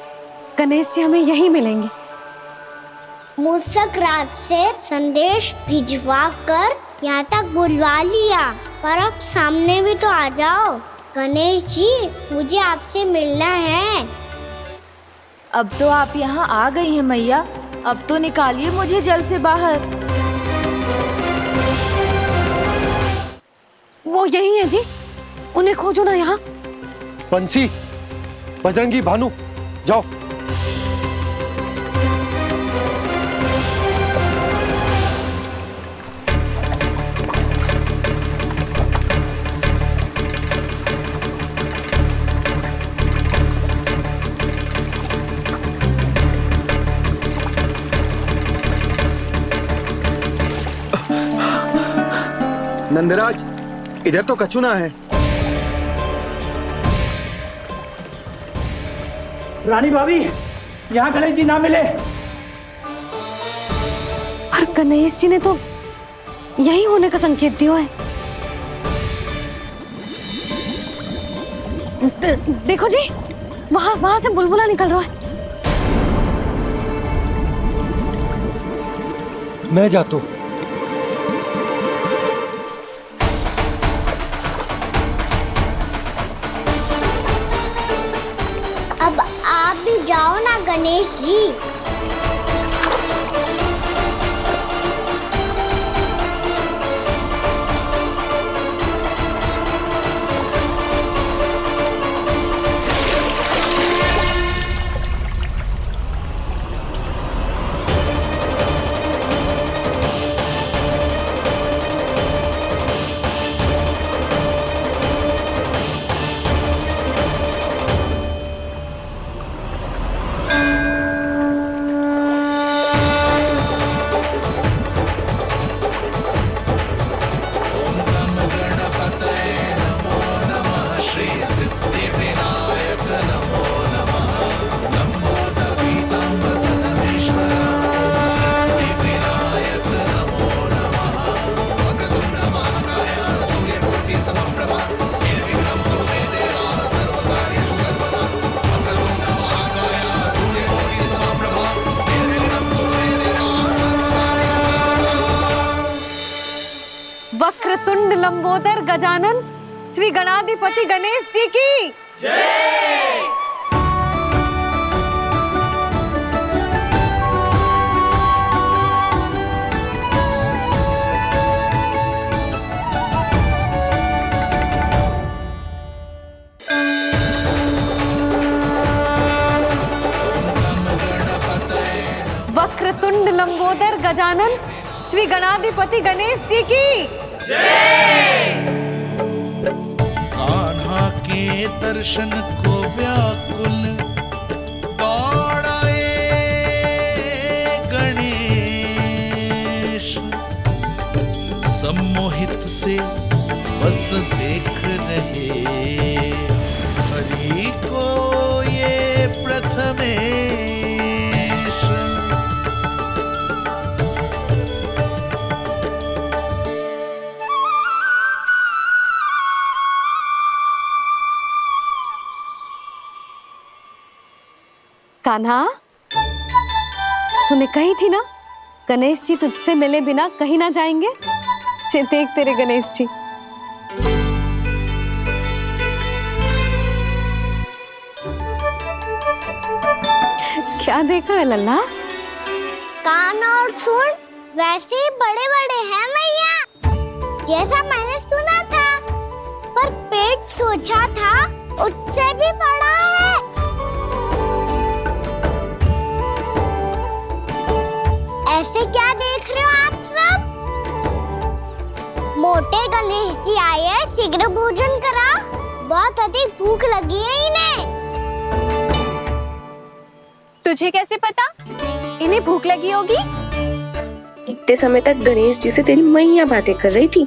गणेश जी हमें यहीं मिलेंगे। मूषक राज से संदेश भिजवा कर यहाँ तक बुलवा लिया, पर अब सामने भी तो आ जाओ। गणेश जी, मुझे आपसे मिलना है। अब तो आप यहाँ आ गई हैं मैया, अब तो निकालिए मुझे जल से बाहर। वो यही है जी, उन्हें खोजो ना यहाँ। बंसी, बजरंगी, भानु, जाओ। नंदराज, इधर तो कछु ना है। रानी भाभी, यहाँ गणेश जी ना मिले। पर गणेश जी ने तो यही होने का संकेत दिया है। देखो जी, वहां से बुलबुला निकल रहा है। मैं जाता हूँ। अब आप भी जाओ ना गणेश जी। वक्रतुंड लंबोदर गजानन श्री गणाधिपति गणेश जी की जय। वक्रतुंड लंबोदर गजानन श्री गणाधिपति गणेश जी की कान्हा के दर्शन को व्याकुल दौड़ाए गणेश, सम्मोहित से बस देख रहे हरि को ये प्रथमेश। कान्हा, तूने कही थी ना गणेश जी तुझसे मिले बिना कहीं ना जाएंगे। देख तेरे गणेश जी। क्या देख रहा है लल्ला? कान और सुन वैसे ही बड़े बड़े हैं मैया, जैसा मैंने सुना था, पर पेट सोचा था उससे भी बड़ा है। ऐसे क्या देख रहे हो आप सब? मोटे गणेश जी आए हैं, शीघ्र भोजन करा, बहुत अधिक भूख लगी है इन्हें। तुझे कैसे पता इन्हें भूख लगी होगी? इतने समय तक गणेश जी से तेरी मैया बातें कर रही थी,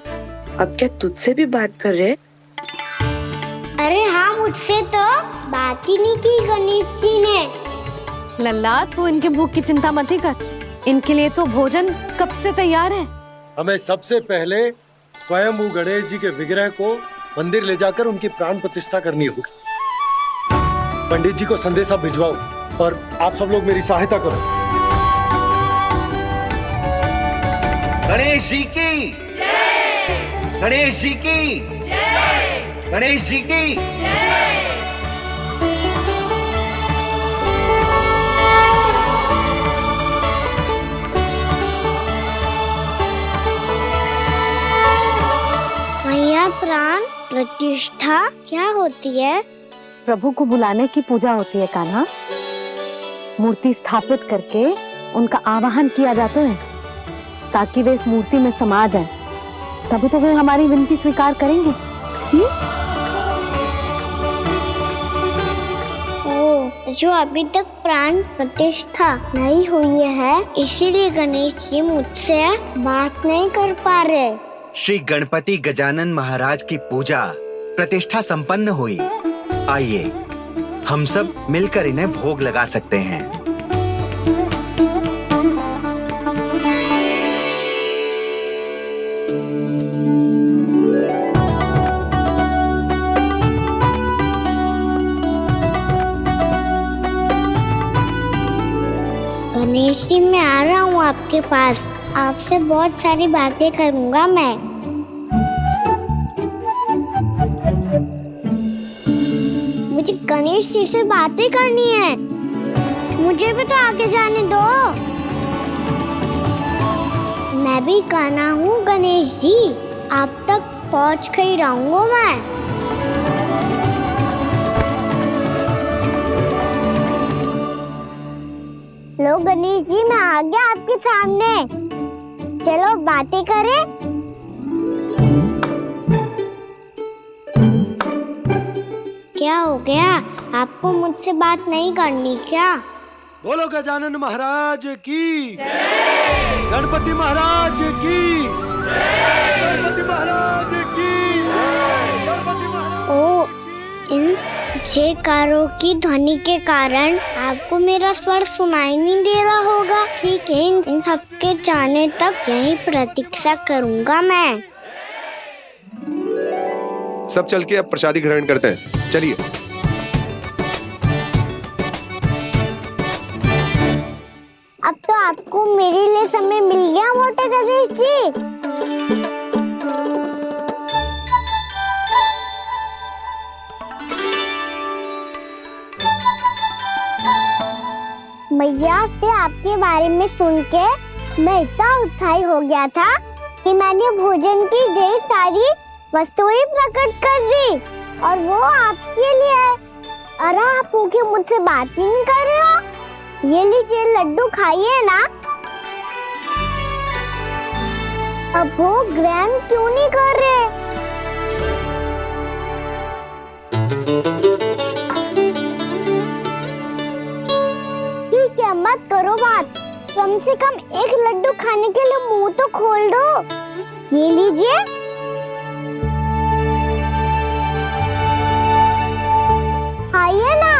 अब क्या तुझसे भी बात कर रहे? अरे हाँ, मुझसे तो बात ही नहीं की गणेश जी ने। लल्ला, तू इनके भूख की चिंता मत ही कर, इनके लिए तो भोजन कब से तैयार है। हमें सबसे पहले स्वयं गणेश जी के विग्रह को मंदिर ले जाकर उनकी प्राण प्रतिष्ठा करनी होगी। पंडित जी को संदेशा भिजवाओ और आप सब लोग मेरी सहायता करो। गणेश जी की जय, गणेश जी की जय, गणेश जी की जय। मैया, प्राण प्रतिष्ठा क्या होती है? प्रभु को बुलाने की पूजा होती है कान्हा। मूर्ति स्थापित करके उनका आवाहन किया जाता है ताकि वे इस मूर्ति में समा जाएं। तभी तो वे हमारी विनती स्वीकार करेंगे। ओ, जो अभी तक प्राण प्रतिष्ठा नहीं हुई है, इसीलिए गणेश जी मुझसे बात नहीं कर पा रहे। श्री गणपति गजानन महाराज की पूजा प्रतिष्ठा संपन्न हुई। आइए हम सब मिलकर इन्हें भोग लगा सकते हैं। गणेश जी, मैं आ रहा हूँ आपके पास, आपसे बहुत सारी बातें करूँगा मैं। मुझे गणेश जी से बातें करनी है, मुझे भी तो आगे जाने दो। मैं भी कान्हा हूँ गणेश जी, आप तक पहुँच कर ही रहूँगा मैं। लो गणेश जी, मैं आ गया आपके सामने, चलो बातें करें। क्या हो गया, आपको मुझसे बात नहीं करनी क्या? बोलो गजानन महाराज की जय, गणपति महाराज की जय, गणपति महाराज की जय, गणपति महाराज। ओ, इन जयकारों की ध्वनि के कारण आपको मेरा स्वर सुनाई नहीं दे रहा होगा। ठीक है, इन सबके जाने तक यही प्रतीक्षा करूंगा मैं। सब चल के अब प्रसादी ग्रहण करते हैं, चलिए। अब तो आपको मेरे लिए समय मिल गया मोटे गणेश जी। मैया से आपके बारे में सुन के मैं इतना उत्साही हो गया था कि मैंने भोजन की ढेर सारी वस्तुएं प्रकट कर दी, और वो आपके लिए। अरे आप भूखे मुझसे बात ही नहीं कर रहे हो। ये लीजिए लड्डू, खाइए ना। अब वो ग्रैंड क्यों नहीं कर रहे? ठीक है, मत करो बात। कम से कम एक लड्डू खाने के लिए मुंह तो खोल दो। ये लीजिए। खाइए ना।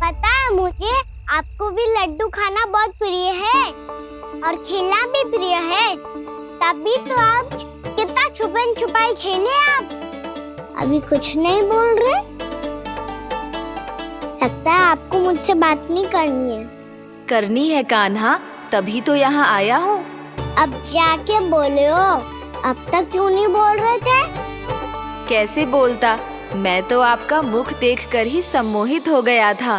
पता है मुझे, आपको भी लड्डू खाना बहुत प्रिय है और खेलना भी प्रिय है। तभी तो आप कितना छुपन छुपाई खेले आप। अभी कुछ नहीं बोल रहे। लगता है आपको मुझसे बात नहीं करनी है। करनी है कान्हा, तभी तो यहाँ आया हूँ। अब जाके बोले हो। अब तक क्यों नहीं बोल रहे थे? कैसे बोलता, मैं तो आपका मुख देखकर ही सम्मोहित हो गया था।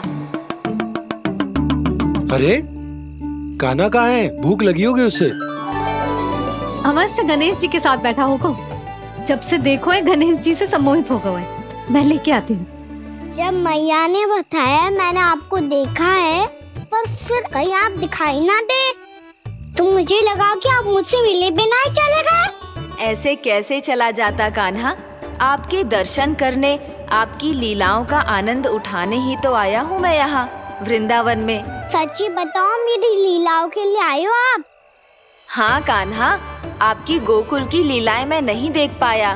अरे कान्हा कहाँ है? भूख लगी होगी उसे। अवश्य गणेश जी के साथ बैठा होगा। जब से देखो है गणेश जी से सम्मोहित हो गए। मैं लेके आती हूँ। जब मैया ने बताया मैंने आपको देखा है, पर फिर कहीं आप दिखाई ना दे, तो मुझे लगा कि आप मुझसे मिले बिना ही चले गए। ऐसे कैसे चला जाता कान्हा? आपके दर्शन करने, आपकी लीलाओं का आनंद उठाने ही तो आया हूँ मैं यहाँ वृंदावन में। सच्ची बताओ, मेरी लीलाओं के लिए आए हो आप? हाँ कान्हा, आपकी गोकुल की लीलाएं मैं नहीं देख पाया,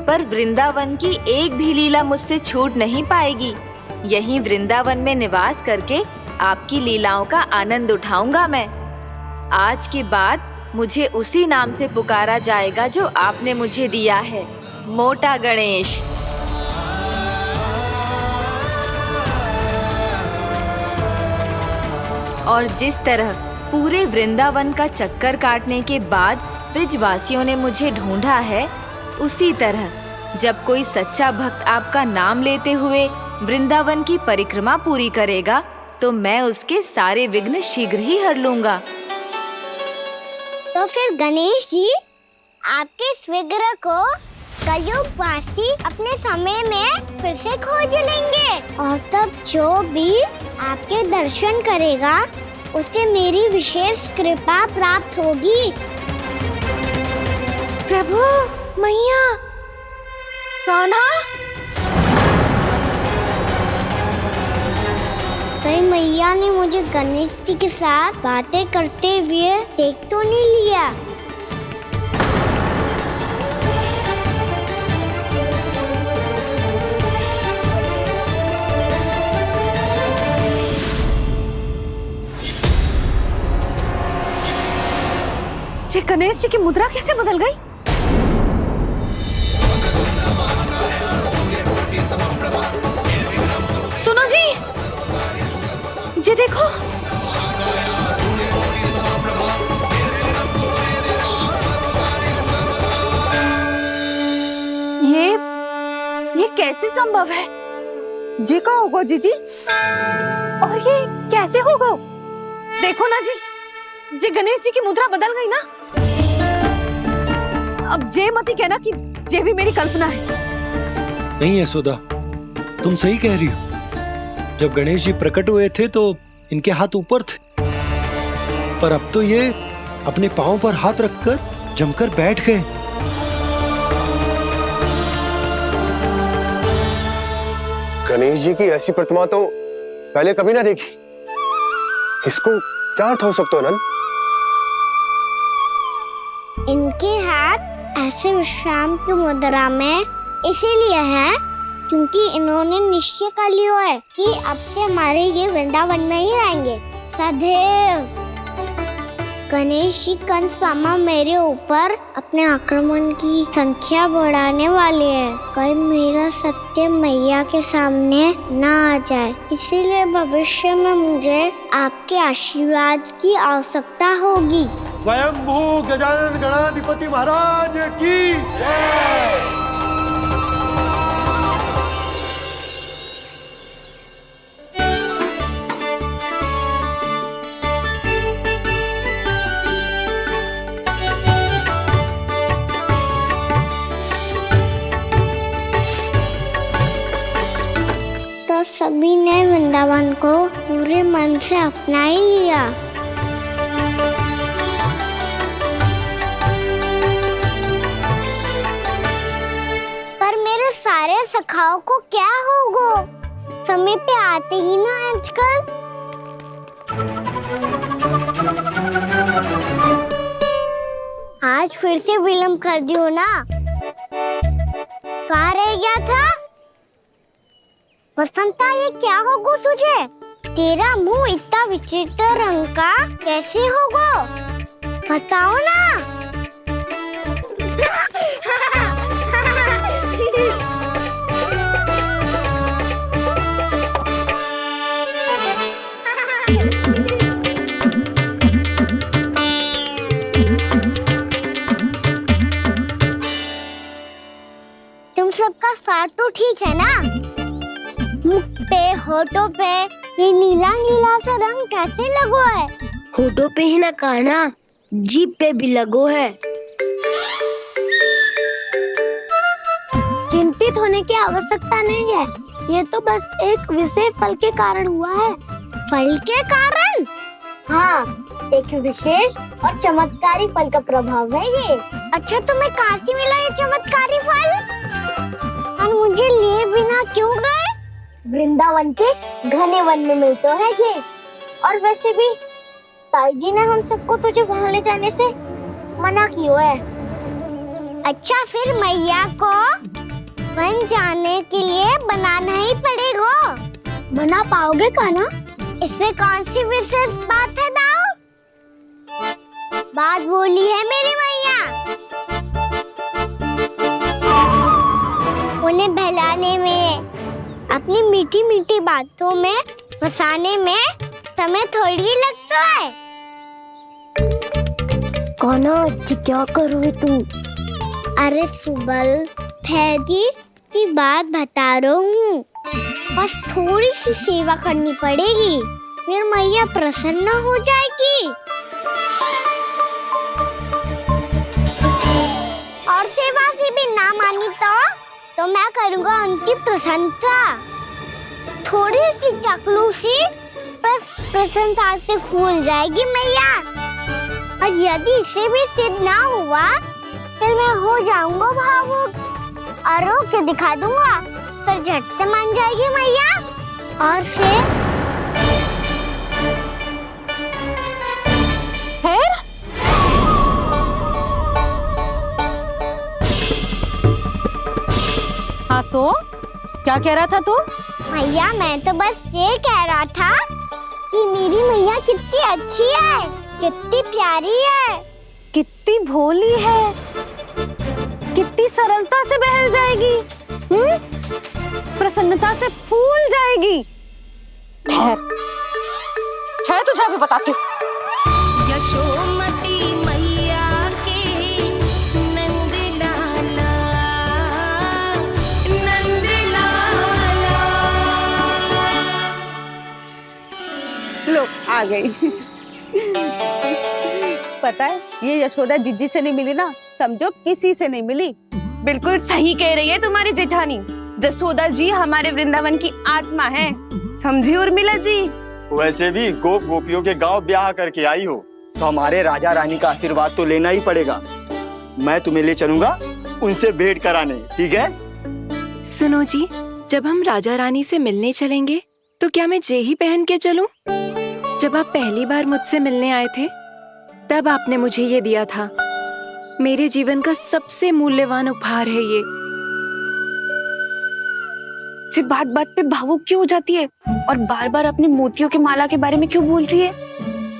पर वृंदावन की एक भी लीला मुझसे छूट नहीं पाएगी। यहीं वृंदावन में निवास करके आपकी लीलाओं का आनंद उठाऊंगा मैं। आज के बाद मुझे उसी नाम से पुकारा जाएगा जो आपने मुझे दिया है, मोटा गणेश। और जिस तरह पूरे वृंदावन का चक्कर काटने के बाद ब्रिजवासियों ने मुझे ढूंढा है, उसी तरह जब कोई सच्चा भक्त आपका नाम लेते हुए वृंदावन की परिक्रमा पूरी करेगा, तो मैं उसके सारे विघ्न शीघ्र ही हर लूंगा। तो फिर गणेश जी, आपके इस विग्रह को कलयुगवासी अपने समय में फिर से खोज लेंगे, और तब जो भी आपके दर्शन करेगा उसे मेरी विशेष कृपा प्राप्त होगी। प्रभु, मैया, कान्हा, कहीं मैया ने मुझे गणेश जी के साथ बातें करते हुए देख तो नहीं लिया? जी गणेश जी की मुद्रा कैसे बदल गई? सुनो जी, जी देखो। ये कैसे संभव है? जी का होगा जीजी? और ये कैसे होगा? देखो ना जी, जी गणेश जी की मुद्रा बदल गई ना। अब जे मत ही कहना कि ये भी मेरी कल्पना है। नहीं यशोदा, तुम सही कह रही हो। जब गणेश जी प्रकट हुए थे तो इनके हाथ ऊपर थे, पर अब तो ये अपने पांव पर हाथ रखकर जमकर बैठ गए। गणेश जी की ऐसी प्रतिमा तो पहले कभी ना देखी। इसको क्या अर्थ हो सकता है नंद? इनके हाथ ऐसे विश्राम की मुद्रा में इसीलिए है क्योंकि इन्होंने निश्चय कर लिया है कि अब से हमारे ये वृंदावन में ही रहेंगे सदैव। गणेश जी कंस मामा मेरे ऊपर अपने आक्रमण की संख्या बढ़ाने वाले हैं। कल मेरा सत्य मैया के सामने ना आ जाए, इसीलिए भविष्य में मुझे आपके आशीर्वाद की आवश्यकता होगी। स्वयंभू गजानन गणाधिपति महाराज की जय। मन से अपना ही लिया। पर मेरे सारे सखाओं को क्या होगा? समय पे आते ही ना आजकल। आज फिर से विलम्ब कर दियो ना। कहाँ रह गया था? वसंता, ये क्या होगा तुझे? तेरा मुंह इतना विचित्र रंग का कैसे होगा? बताओ ना। तुम सबका साथ तो ठीक है ना? मुख पे, होठों पे ये नीला नीला सा रंग कैसे लगो है? होठों पे ही ना कहना, जीभ पे भी लगो है। चिंतित होने की आवश्यकता नहीं है। ये तो बस एक विशेष फल के कारण हुआ है। फल के कारण? हाँ, एक विशेष और चमत्कारी फल का प्रभाव है ये। अच्छा, तुम्हें कहाँ से मिला ये चमत्कारी फल? और मुझे लिए बिना क्यों गए? वृंदावन के घने वन में मिलते हैं ये। और वैसे भी ताई जी ने हम सबको तुझे वहाँ ले जाने से मना किया है। अच्छा, फिर मैया को वन जाने के लिए बनाना ही पड़ेगा। बना पाओगे का ना? इसमें कौन सी विशेष बात है दाऊ? बात बोली है मेरी मैया। उन्हें बहलाने में, अपनी मीठी मीठी बातों में फंसाने में समय थोड़ी लगता है। कौना क्या करोगे तू? अरे सुबल, फैदी की बात बता रहा हूँ। बस थोड़ी सी सेवा करनी पड़ेगी, फिर मैया प्रसन्न हो जाएगी। और सेवा से भी ना मानी तो मैं करूँगा उनकी प्रशंसा। थोड़ी सी चाकलूसी बस प्रशंसा से फूल जाएगी मैया। और यदि इसे भी सिद्ध ना हुआ, फिर मैं हो जाऊंगा भावुक और रो के दिखा दूंगा। फिर झट से मान जाएगी मैया। और फिर हाँ, तो क्या कह रहा था तू? मैया, मैं तो बस ये कह रहा था कि मेरी मैया कितनी अच्छी है, कितनी प्यारी है, कितनी भोली है, कितनी सरलता से बहल जाएगी, प्रसन्नता से फूल जाएगी। ठहर ठहर, तुझे अभी बताती हूँ। यशोमती मैया के नंद लाला, नंद लाला। लो, आ गई। पता है, ये यशोदा जीजी से नहीं मिली ना, समझो किसी से नहीं मिली। बिल्कुल सही कह रही है तुम्हारी जेठानी। जसोदा जी हमारे वृंदावन की आत्मा है, समझी उर्मिला जी। वैसे भी गोप गोपियों के गांव ब्याह करके आई हो, तो हमारे राजा रानी का आशीर्वाद तो लेना ही पड़ेगा। मैं तुम्हें ले चलूंगा उनसे भेंट कराने, ठीक है? सुनो जी, जब हम राजा रानी से मिलने चलेंगे तो क्या मैं जे ही पहन के चलूं? जब आप पहली बार मुझसे मिलने आए थे, तब आपने मुझे ये दिया था। मेरे जीवन का सबसे मूल्यवान उपहार है ये। जी बात बात पे भावुक क्यों हो जाती है और बार बार अपने मोतियों की माला के बारे में क्यों बोल रही है?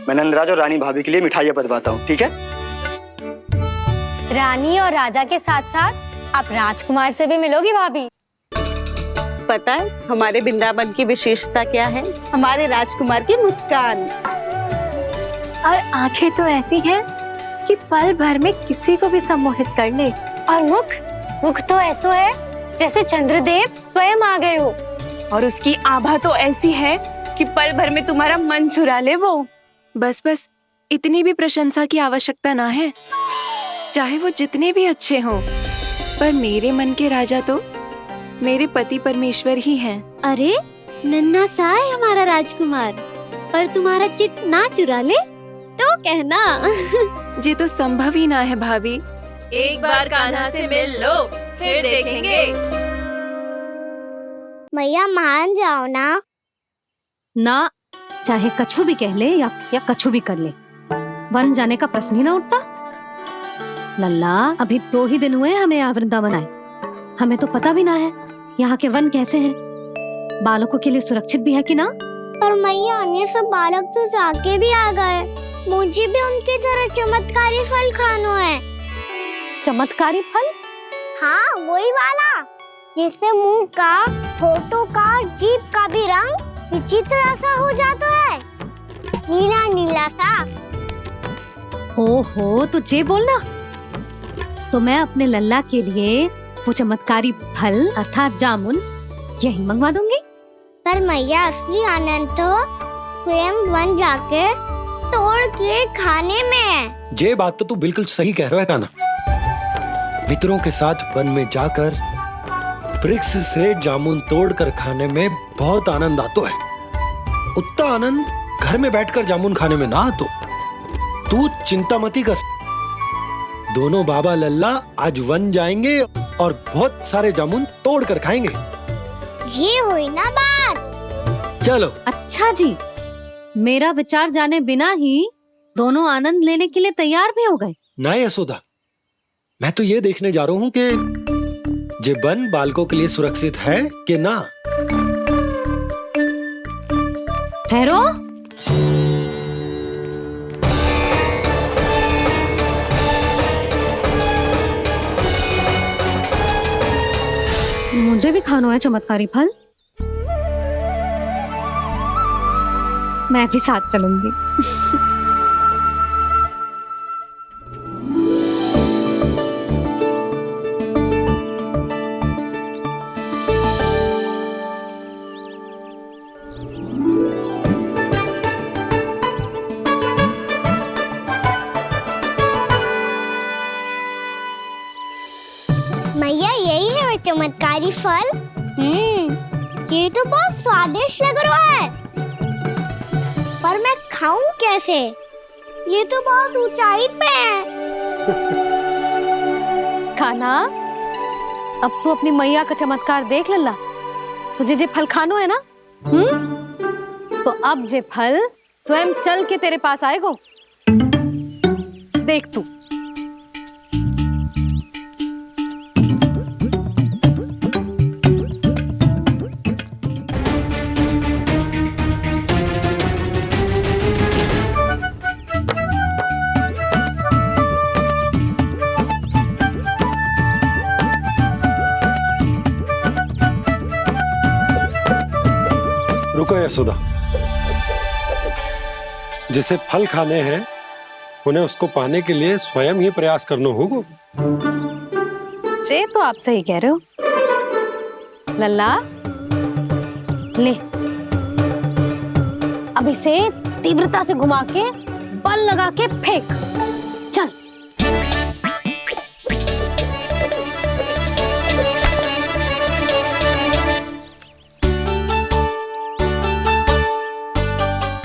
मैं नंदराज और रानी भाभी के लिए मिठाइयाँ बंटवाता हूँ, ठीक है? रानी और राजा के साथ साथ आप राजकुमार से भी मिलोगी भाभी। पता है हमारे वृंदावन की विशेषता क्या है? हमारे राजकुमार की मुस्कान। और आंखें तो ऐसी हैं कि पल भर में किसी को भी सम्मोहित कर ले। और मुख तो ऐसा है जैसे चंद्रदेव स्वयं आ गए हो। और उसकी आभा तो ऐसी है कि पल भर में तुम्हारा मन चुरा ले वो। बस बस, इतनी भी प्रशंसा की आवश्यकता ना है। चाहे वो जितने भी अच्छे हों, पर मेरे मन के राजा तो मेरे पति परमेश्वर ही हैं। अरे नन्हा सा है हमारा राजकुमार। पर तुम्हारा चित ना चुरा ले तो कहना। ये तो संभव ही ना है भाभी। एक बार कान्हा से मिल लो, फिर देखेंगे। मैया मान जाओ ना। ना, चाहे कछु भी कह ले या कछु भी कर ले, वन जाने का प्रश्न ही ना उठता। लल्ला, अभी 2 ही दिन हुए हमें यहाँ वृंदावन आए। हमें तो पता भी ना है यहाँ के वन कैसे हैं, बालकों के लिए सुरक्षित भी है कि ना। पर मैया ये सब बालक तो जाके भी आ गए। मुझे भी उनके तरह चमत्कारी फल खाना है। चमत्कारी फल? हाँ, वही वाला जिससे मुंह का, होठों का, जीभ का भी रंग विचित्र सा हो जाता है, नीला नीला सा। हो तो जे बोलना। तो मैं अपने लल्ला के लिए वो चमत्कारी फल अर्थात जामुन यही मंगवा दूंगी। पर मैया असली आनंद तो स्वयं वन जाके तोड़ के खाने में है। ये बात तो तू बिल्कुल सही कह रहा है कान्हा। मित्रों के साथ वन में जाकर वृक्ष से जामुन तोड़कर खाने में बहुत आनंद आता है। उतना आनंद घर में बैठकर जामुन खाने में ना आतो। तू चिंता मती कर, दोनों बाबा लल्ला आज वन जाएंगे और बहुत सारे जामुन तोड़कर खाएंगे। ये हुई ना बात। चलो। अच्छा जी, मेरा विचार जाने बिना ही दोनों आनंद लेने के लिए तैयार भी हो गए। ना यशोदा, मैं तो ये देखने जा रहा हूँ कि ये वन बालकों के लिए सुरक्षित है कि ना। ठहरो। मुझे भी खाना है चमत्कारी फल। मैं भी साथ चलूंगी। मैया यही है वो चमत्कारी फल। ये तो बहुत स्वादिष्ट लग रहा है, पर मैं खाऊं कैसे? ये तो बहुत ऊंचाई पे है। खाना, अब तू अपनी मैया का चमत्कार देख लल्ला। तुझे जे फल खानो है ना, तो अब जे फल स्वयं चल के तेरे पास आएगो। देख तू। रुको यशोदा, जिसे फल खाने हैं उन्हें उसको पाने के लिए स्वयं ही प्रयास करना होगा। जे तो आप सही कह रहे हो लल्ला। ले, अब इसे तीव्रता से घुमा के बल लगा के फेंक। चल।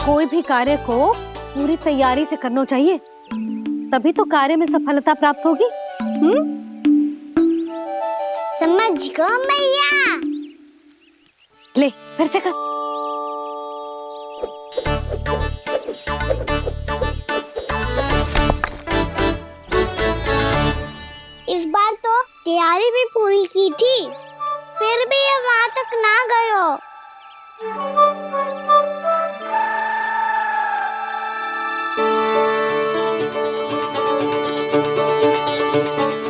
कोई भी कार्य को पूरी तैयारी से करना चाहिए, तभी तो कार्य में सफलता प्राप्त होगी। समझ गो मैया। ले, फिर से कर। इस बार तो तैयारी भी पूरी की थी, फिर भी ये वहां तक ना गए हो।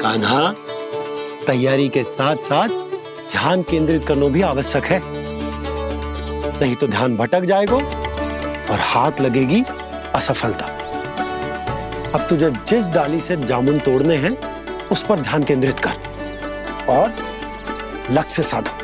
कान्हा, तैयारी के साथ साथ ध्यान केंद्रित करना भी आवश्यक है, नहीं तो ध्यान भटक जाएगा और हाथ लगेगी असफलता। अब तुझे जिस डाली से जामुन तोड़ने हैं उस पर ध्यान केंद्रित कर और लक्ष्य साधो।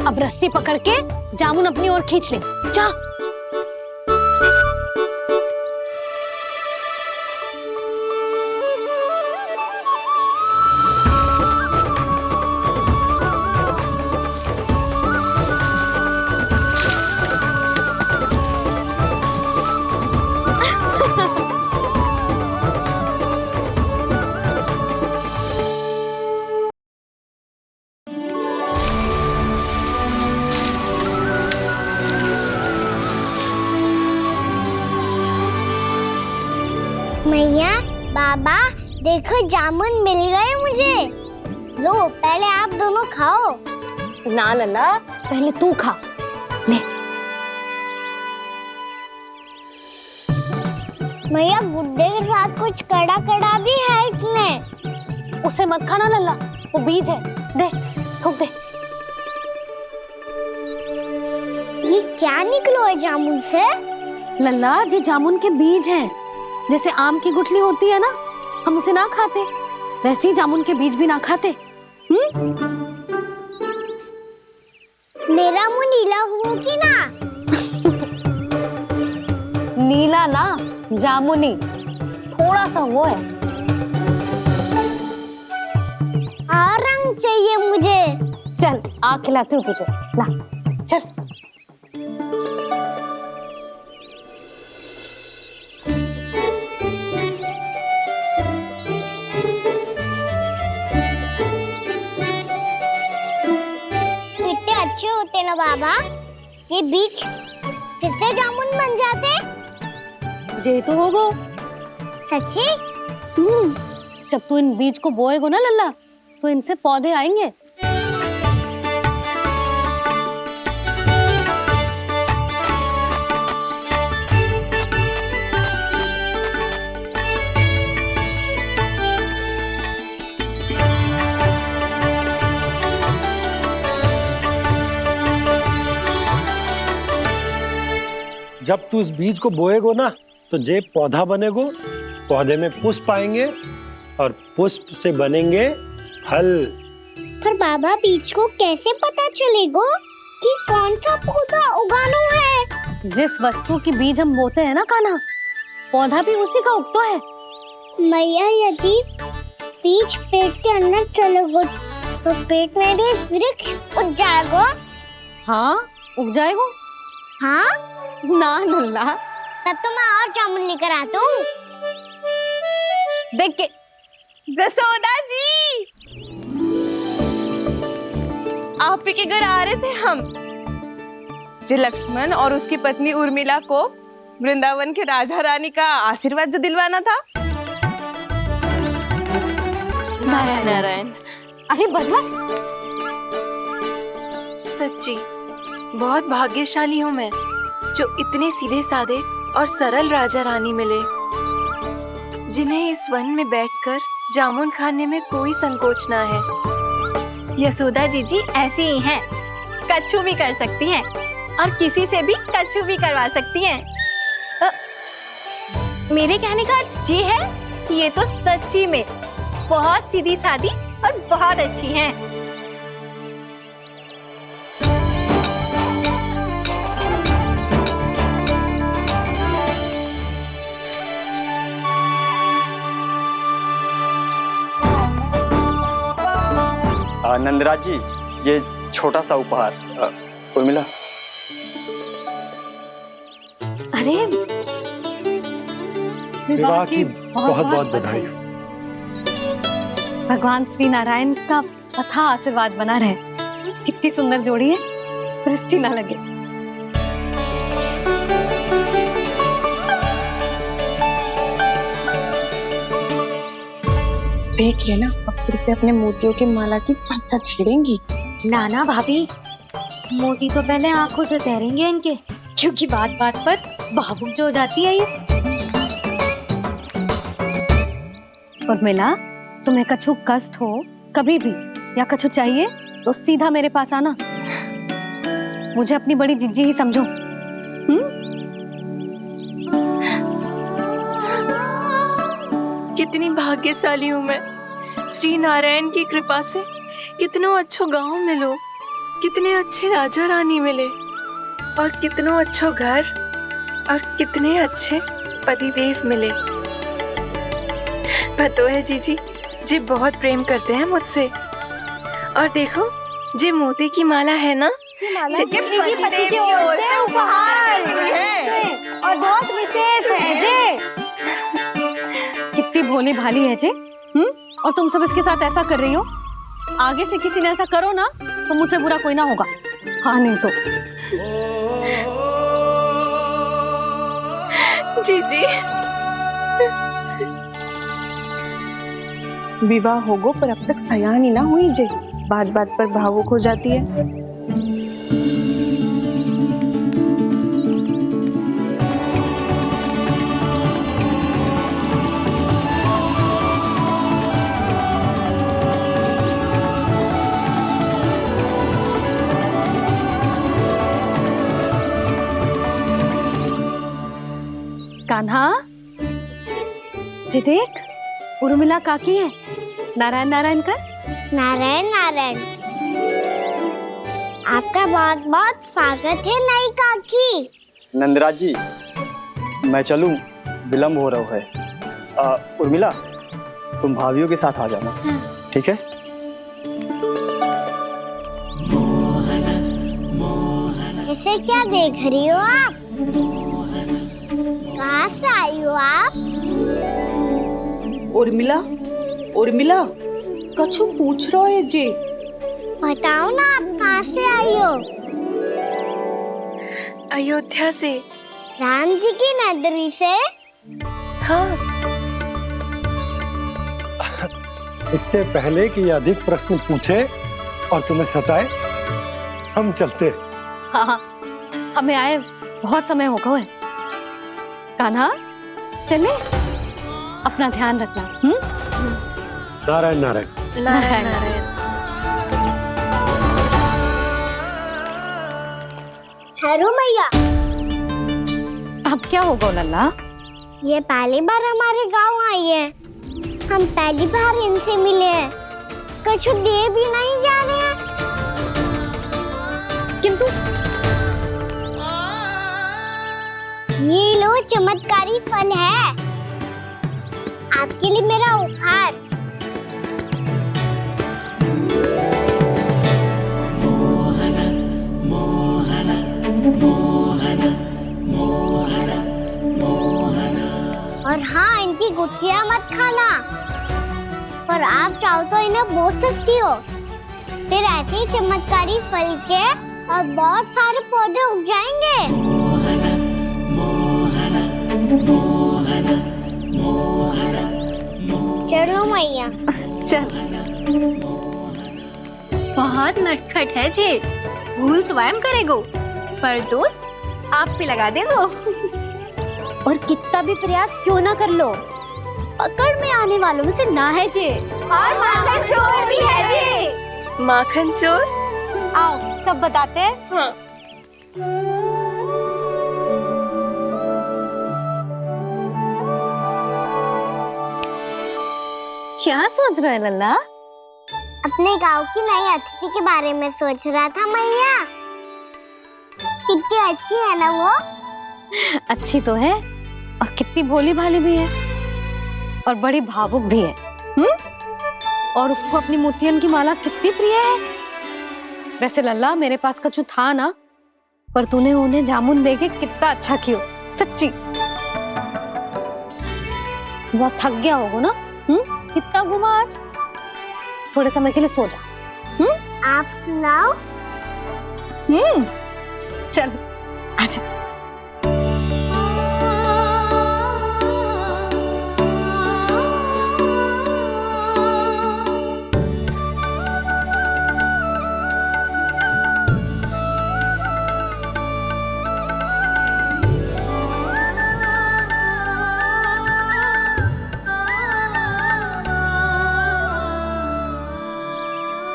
अब रस्सी पकड़ के जामुन अपनी ओर खींच ले। जा। मैया, बाबा, देखो जामुन मिल गए मुझे। लो, पहले आप दोनों खाओ। ना लल्ला, पहले तू खा ले। मैया, गुड्डे के साथ कुछ कड़ा कड़ा भी है इसमें। उसे मत खाना लल्ला, वो बीज है। दे, थूक दे। ये क्या निकलो है जामुन से? लल्ला, ये जामुन के बीज हैं। जैसे आम की गुठली होती है ना, हम उसे ना खाते, वैसे ही जामुन के बीज भी ना खाते। मेरा मुंह नीला हुआ कि ना? नीला ना, जामुनी, थोड़ा सा वो है। और रंग चाहिए मुझे। चल, आ खिलाती हूँ तुझे। ला, चल। अच्छे होते ना बाबा, ये बीज फिर से जामुन बन जाते। जे तो होगो। सच्ची? जब तू इन बीज को बोएगो ना लल्ला, तो इनसे पौधे आएंगे। जब तू इस बीज को बोएगो ना, तो जे पौधा बनेगो, पौधे में पुष्प आएंगे और पुष्प से बनेंगे फल। पर बाबा, बीज को कैसे पता चलेगा कि कौन सा पौधा उगाना है? जिस वस्तु की बीज हम बोते हैं ना कान्हा, पौधा भी उसी का उगता है। मैया, यदि बीज पेट के अंदर चलेगा, तो पेट में भी वृक्ष उग जाएगा। हाँ, उग जाएगा। हाँ? ना लल्ला, तब तो मैं और जामुन लेकर आता हूँ। देख के। जसोदा जी, आप ही के घर आ रहे थे हम। जी, लक्ष्मण और उसकी पत्नी उर्मिला को वृंदावन के राजा रानी का आशीर्वाद जो दिलवाना था। नारायण नारायण। अरे बस बस। सच्ची बहुत भाग्यशाली हूँ मैं, जो इतने सीधे साधे और सरल राजा रानी मिले, जिन्हें इस वन में बैठकर जामुन खाने में कोई संकोच ना है। यशोदा जीजी ऐसी ही हैं, कच्छू भी कर सकती हैं और किसी से भी कच्छू भी करवा सकती हैं। मेरे कहने का अर्थ ये है कि ये तो सच्ची में बहुत सीधी सादी और बहुत अच्छी हैं। नंदराज जी, ये छोटा सा उपहार। उर्मिला। अरे, विवाह की बहुत बहुत बधाई। भगवान श्री नारायण का अथाह आशीर्वाद बना रहे। कितनी सुंदर जोड़ी है, दृष्टि ना लगे। देख लेना, अब फिर से अपने मोतियों की माला की चर्चा छेड़ेंगी। नाना भाभी, मोती तो पहले आंखों से तैरेंगे इनके, क्योंकि बात बात पर भावुक जो हो जाती है ये। उर्मिला, तुम्हें कछु कष्ट हो कभी भी या कछु चाहिए तो सीधा मेरे पास आना। मुझे अपनी बड़ी जिज्जी ही समझो। कितनी भाग्यशाली हूँ मैं, श्री नारायण की कृपा से कितनों अच्छो गांव मिलो, कितने अच्छे राजा रानी मिले और कितनो अच्छो घर और कितने अच्छे पति देव मिले। पतो है जीजी जी बहुत प्रेम करते हैं मुझसे। और देखो जे मोती की माला है ना, पति की ओर से उपहार और बहुत विशेष है जे। कितनी भोली भाली है जे। और तुम सब इसके साथ ऐसा कर रही हो। आगे से किसी ने ऐसा करो ना तो मुझसे बुरा कोई ना होगा। हाँ नहीं तो जीजी विवाह होगो पर अब तक सयान ही ना हुई जे। बात बात पर भावुक हो जाती है। कान्हा जी देख, उर्मिला काकी है। नारायण नारायण कर। नारायण नारायण। आपका बहुत बहुत स्वागत है नई काकी। नंदराज जी मैं चलूं, विलम्ब हो रहा है। उर्मिला तुम भाभियों के साथ आ जाना। ठीक है। ऐसे क्या देख रही हो आप? कहाँ से आई हो आप? उर्मिला उर्मिला कछु पूछ रहा है जी। बताओ ना आप कहाँ से आई हो? अयोध्या से। राम जी की नगरी से? हाँ। इससे पहले कि अधिक प्रश्न पूछे और तुम्हें सताए, हम चलते। हाँ हाँ, हमें आए बहुत समय हो गया है। कान्हा चले, अपना ध्यान रखना। नारायण नारायण। नारायण नारायण। ठहरो मैया। अब क्या होगा लल्ला? ये पहली बार हमारे गांव आई है। हम पहली बार इनसे मिले हैं। कुछ दे भी नहीं जा रहे हैं। किंतु ये लो चमत्कारी फल है आपके लिए मेरा उपहार। और हाँ, इनकी गुठलियां मत खाना। और आप चाहो तो इन्हें बो सकती हो। फिर ऐसे ही चमत्कारी फल के और बहुत सारे पौधे उग जाएंगे। चलो मैया। चल। बहुत नटखट है जे। भूल स्वयं करेगो पर दोष आप पे लगा देगो। और कितना भी प्रयास क्यों ना कर लो, पकड़ में आने वालों में से ना है जे। और माखन चोर भी है जे। माखन चोर? आओ सब बताते हैं। हाँ। क्या सोच रहा है लल्ला? अपने गांव की नई अतिथि के बारे में सोच रहा था मैया। कितनी अच्छी है ना वो? अच्छी तो है और कितनी भोली भाली भी है और बड़ी भावुक भी है। और उसको अपनी मोतियन की माला कितनी प्रिय है। वैसे लल्ला मेरे पास कछु था ना, पर तूने उन्हें जामुन देके कितना अच्छा किया। सच्ची बहुत थक गया होगा ना। कितना घुमा आज। थोड़े समय के लिए सो जा। आप सुनाओ। चल आजा।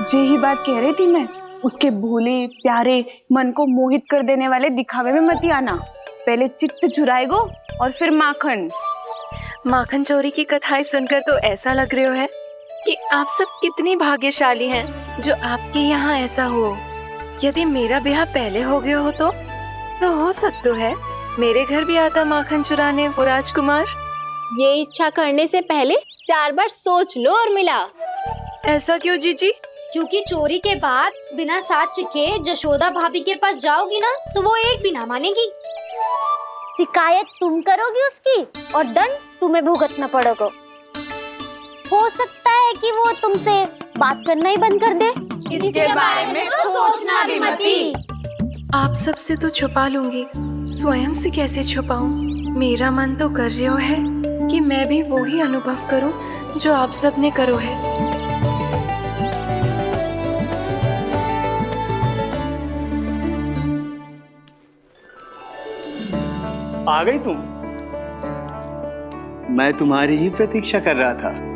जे ही बात कह रही थी मैं, उसके भोले प्यारे मन को मोहित कर देने वाले दिखावे में मत आना। पहले चित्त चुराएगो और फिर माखन। माखन चोरी की कथाएं सुनकर तो ऐसा लग रहा है कि आप सब कितनी भाग्यशाली हैं जो आपके यहाँ ऐसा हो। यदि मेरा ब्याह पहले हो गया हो तो हो सकता है मेरे घर भी आता माखन चुराने वो राजकुमार। ये इच्छा करने से पहले 4 बार सोच लो उर्मिला। ऐसा क्यों जीजी? क्योंकि चोरी के बाद बिना साक्ष्य के जशोदा भाभी के पास जाओगी ना तो वो एक भी ना मानेगी। शिकायत तुम करोगी उसकी और दंड तुम्हें भुगतना पड़ेगा। हो सकता है कि वो तुमसे बात करना ही बंद कर दे। इसके बारे में तो सोचना भी मती। आप सबसे तो छुपा लूंगी, स्वयं से कैसे छुपाऊं? मेरा मन तो कर रहा है कि मैं भी वो ही अनुभव करूं जो आप सब ने करो है। आ गई तुम? मैं तुम्हारी ही प्रतीक्षा कर रहा था।